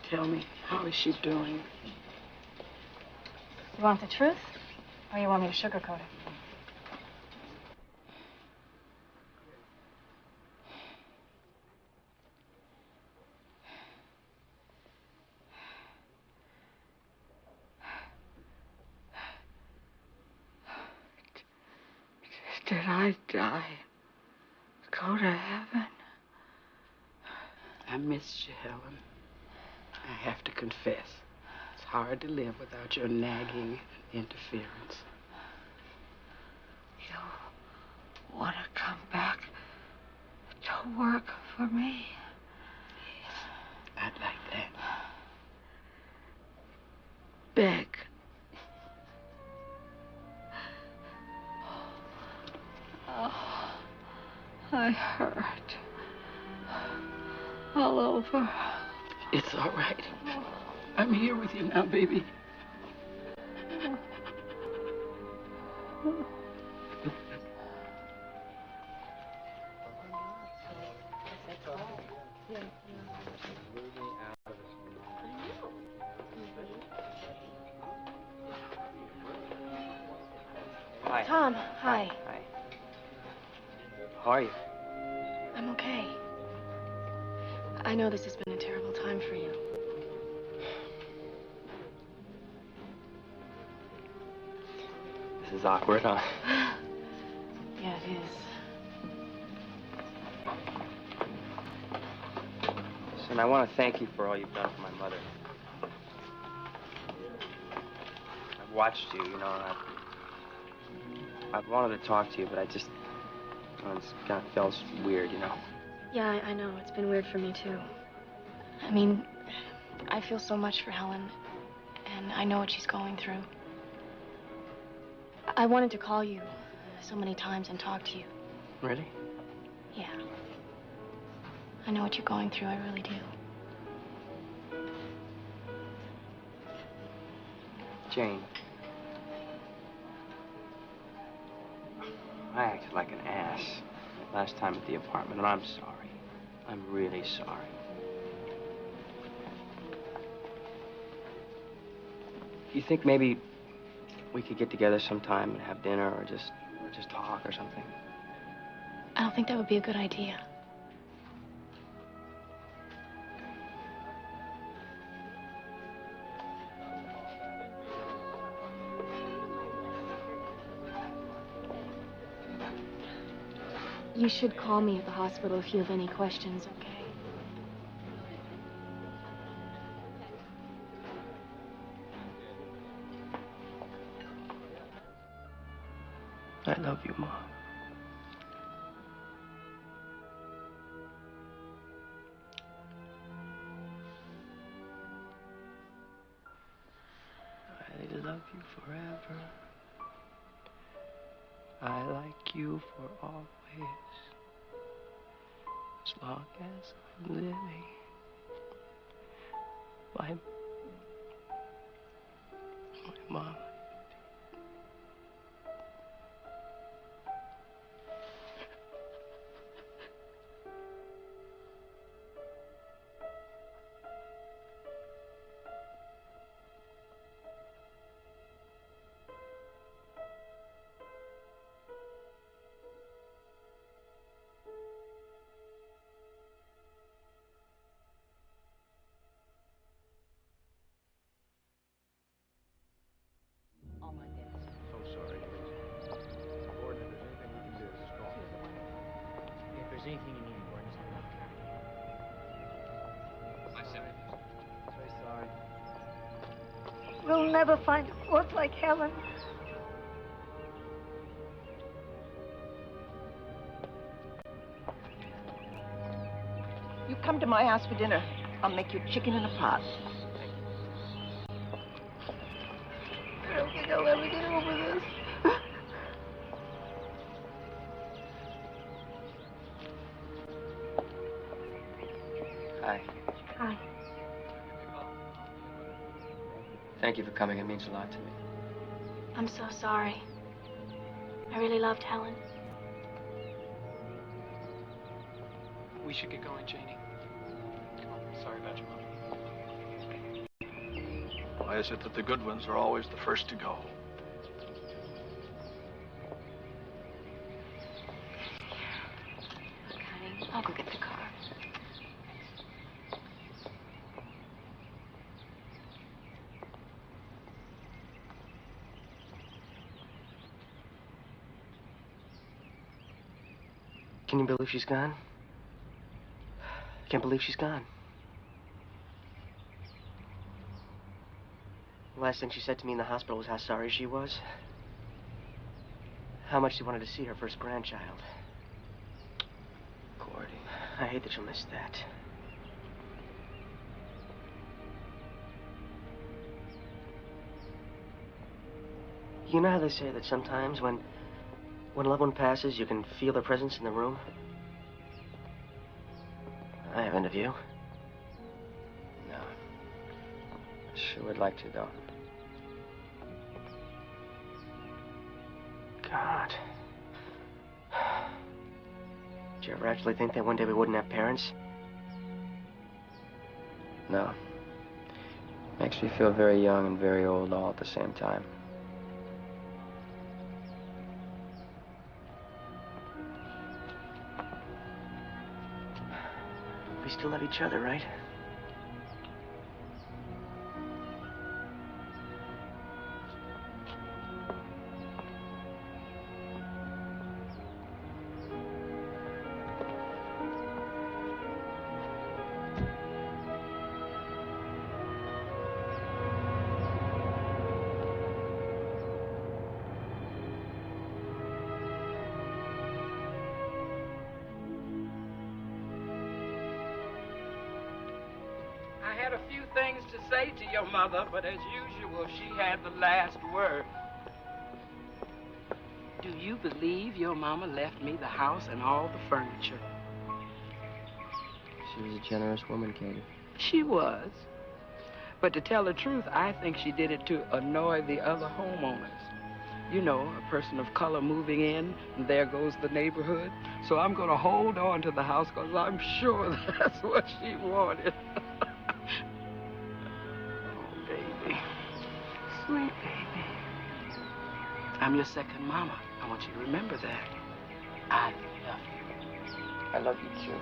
Speaker 2: Tell me, how is she doing?
Speaker 16: You want the truth? Or you want me to sugarcoat it?
Speaker 2: Did I die? Go to heaven? I missed you, Helen. I have to confess, it's hard to live without your nagging interference. You want to come back to work for me? I'd like that. Beg. Oh, I hurt. All over. It's all right. I'm here with you now, baby.
Speaker 4: Hi.
Speaker 16: Tom, hi.
Speaker 4: Hi. How are you?
Speaker 16: I'm okay. I know this has been a terrible time for you.
Speaker 4: This is awkward, huh?
Speaker 16: Yeah, it is.
Speaker 4: And I want to thank you for all you've done for my mother. I've watched you, you know, and I've wanted to talk to you, but I just, it's kind of felt weird, you know.
Speaker 16: Yeah, I know. It's been weird for me, too. I mean, I feel so much for Helen, and I know what she's going through. I wanted to call you so many times and talk to you.
Speaker 4: Really?
Speaker 16: Yeah. I know what you're going through. I really do.
Speaker 4: Jane. I acted like an ass last time at the apartment, and I'm sorry. I'm really sorry. You think maybe we could get together sometime and have dinner or just talk or something?
Speaker 16: I don't think that would be a good idea. You should call me at the hospital if you have any questions, okay?
Speaker 4: I love you, Mom. I love you forever. I like you for always. As long as I'm living. My mom.
Speaker 6: there's anything you need, Gordon, just let me know.
Speaker 4: Bye, Sarah.
Speaker 6: Very sorry.
Speaker 7: We'll never find a fourth like Helen.
Speaker 12: You come to my house for dinner. I'll make you chicken in a pot.
Speaker 7: I don't think I'll ever get over this.
Speaker 4: Hi.
Speaker 7: Hi.
Speaker 4: Thank you for coming. It means a lot to me.
Speaker 16: I'm so sorry. I really loved Helen.
Speaker 14: We should get going, Janie. Come on. Sorry about your mother. Why is it that the good ones are always the first to go?
Speaker 16: Look, honey, I'll go get the car.
Speaker 3: Can you believe she's gone? Can't believe she's gone. The last thing she said to me in the hospital was how sorry she was. How much she wanted to see her first grandchild. Gordy, I hate that you'll miss that. You know how they say that sometimes when a loved one passes, you can feel their presence in the room? I haven't, have you?
Speaker 4: No. I sure would like to, though.
Speaker 3: God. Did you ever actually think that one day we wouldn't have parents?
Speaker 4: No. Makes me feel very young and very old all at the same time.
Speaker 3: We still love each other, right?
Speaker 2: I had a few things to say to your mother, but as usual, she had the last word. Do you believe your mama left me the house and all the furniture?
Speaker 4: She was a generous woman, Katie.
Speaker 2: She was. But to tell the truth, I think she did it to annoy the other homeowners. You know, a person of color moving in, and there goes the neighborhood. So I'm going to hold on to the house because I'm sure that's what she wanted. Sweet baby. I'm your second mama. I want you to remember that. I love you.
Speaker 4: I love you, too.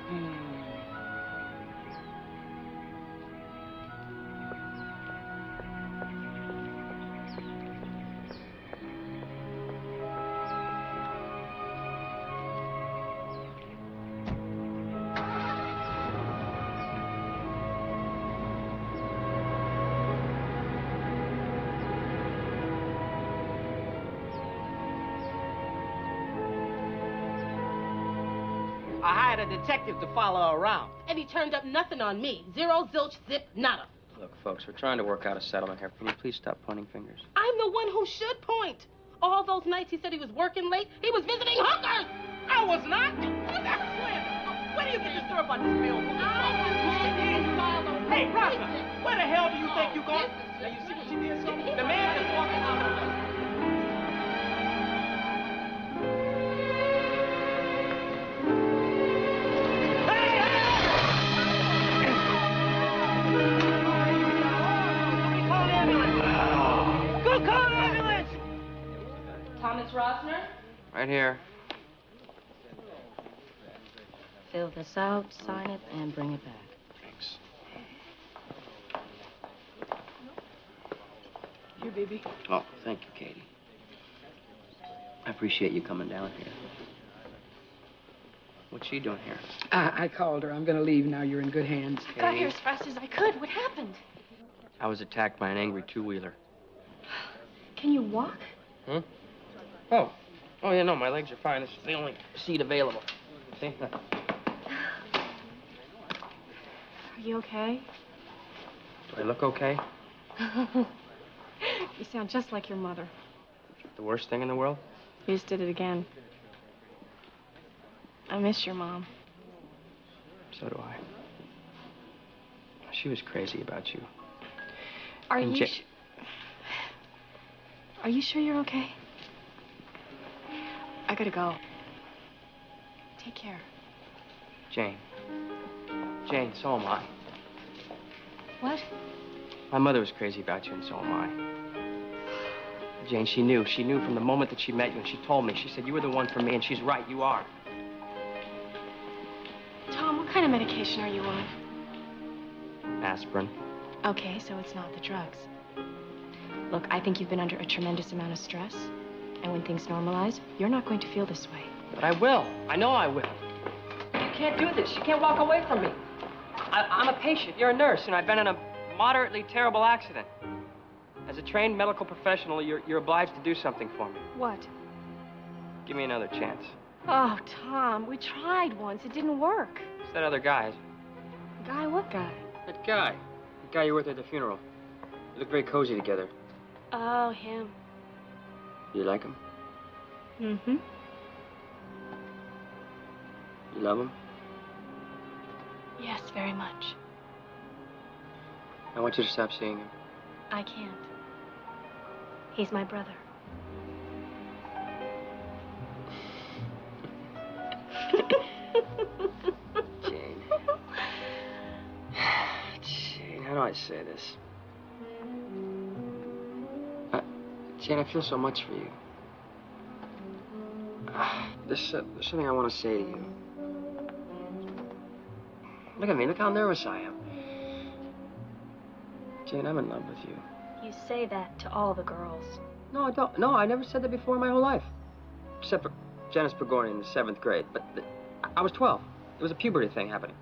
Speaker 21: I hired a detective to follow her around, and he turned up nothing on me. Zero, zilch, zip, nada.
Speaker 4: Look, folks, we're trying to work out a settlement here. Can you please stop pointing fingers?
Speaker 21: I'm the one who should point. All those nights he said he was working late, he was visiting hookers. I was not. That's slander. Where do you get this story about this real woman? Hey, Rossi, where the hell do you think you're going? Now, you see what you did, son? The man is walking out of the
Speaker 16: Thomas Rosner?
Speaker 4: Right here.
Speaker 16: Fill this out, sign it, and bring it back.
Speaker 4: Thanks.
Speaker 2: Here, baby.
Speaker 4: Oh, thank you, Katie. I appreciate you coming down here. What's she doing here?
Speaker 2: I called her. I'm going to leave now. You're in good hands.
Speaker 16: I got here as fast as I could. What happened?
Speaker 4: I was attacked by an angry two-wheeler.
Speaker 16: Can you walk?
Speaker 4: Hmm? Oh. Oh, yeah, no, my legs are fine. This is the only seat available. See?
Speaker 16: Are you okay?
Speaker 4: Do I look okay?
Speaker 16: You sound just like your mother.
Speaker 4: The worst thing in the world?
Speaker 16: You just did it again. I miss your mom.
Speaker 4: So do I. She was crazy about you.
Speaker 16: Are you sure you're okay? I gotta go. Take care.
Speaker 4: Jane. Jane, so am I.
Speaker 16: What?
Speaker 4: My mother was crazy about you, and so am I. Jane, she knew. She knew from the moment that she met you, and she told me. She said you were the one for me, and she's right. You are.
Speaker 16: Tom, what kind of medication are you on?
Speaker 4: Aspirin.
Speaker 16: Okay, so it's not the drugs. Look, I think you've been under a tremendous amount of stress. And when things normalize, you're not going to feel this way.
Speaker 4: But I will. I know I will. You can't do this. You can't walk away from me. I'm a patient. You're a nurse, and I've been in a moderately terrible accident. As a trained medical professional, you're obliged to do something for me.
Speaker 16: What?
Speaker 4: Give me another chance.
Speaker 16: Oh, Tom, we tried once. It didn't work.
Speaker 4: It's that other guy.
Speaker 16: Guy? What guy?
Speaker 4: That guy. The guy you were with at the funeral. You look very cozy together.
Speaker 16: Oh, him.
Speaker 4: You like him?
Speaker 16: Mm-hmm.
Speaker 4: You love him?
Speaker 16: Yes, very much.
Speaker 4: I want you to stop seeing him.
Speaker 16: I can't. He's my brother.
Speaker 4: Jane. Jane, how do I say this? Jane, I feel so much for you. There's something I want to say to you. Look at me. Look how nervous I am. Jane, I'm in love with you.
Speaker 16: You say that to all the girls.
Speaker 4: No, I don't. No, I never said that before in my whole life. Except for Janice Pagorni in the 7th grade. But I was 12. It was a puberty thing happening.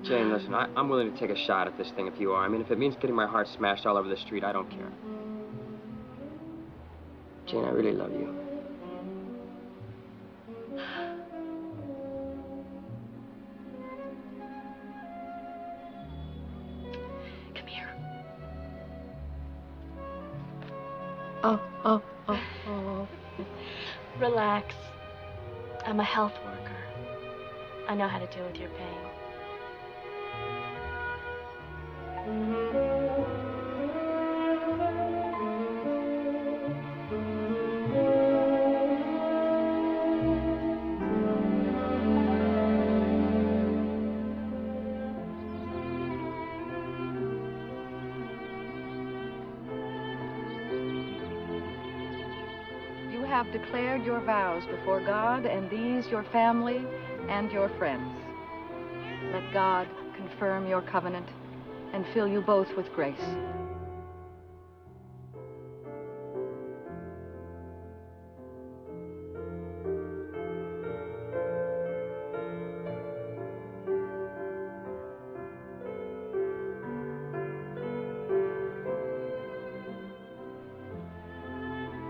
Speaker 4: Jane, listen, I'm willing to take a shot at this thing if you are. I mean, if it means getting my heart smashed all over the street, I don't care. Jane, I really love you.
Speaker 16: Come here. Oh. Relax. I'm a health worker. I know how to deal with your pain.
Speaker 1: You have declared your vows before God and these your family and your friends. Let God confirm your covenant and fill you both with grace.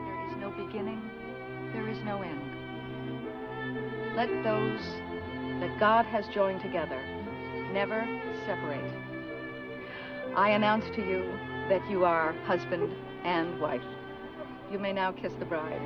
Speaker 1: There is no beginning, there is no end. Let those that God has joined together never separate. I announce to you that you are husband and wife. You may now kiss the bride.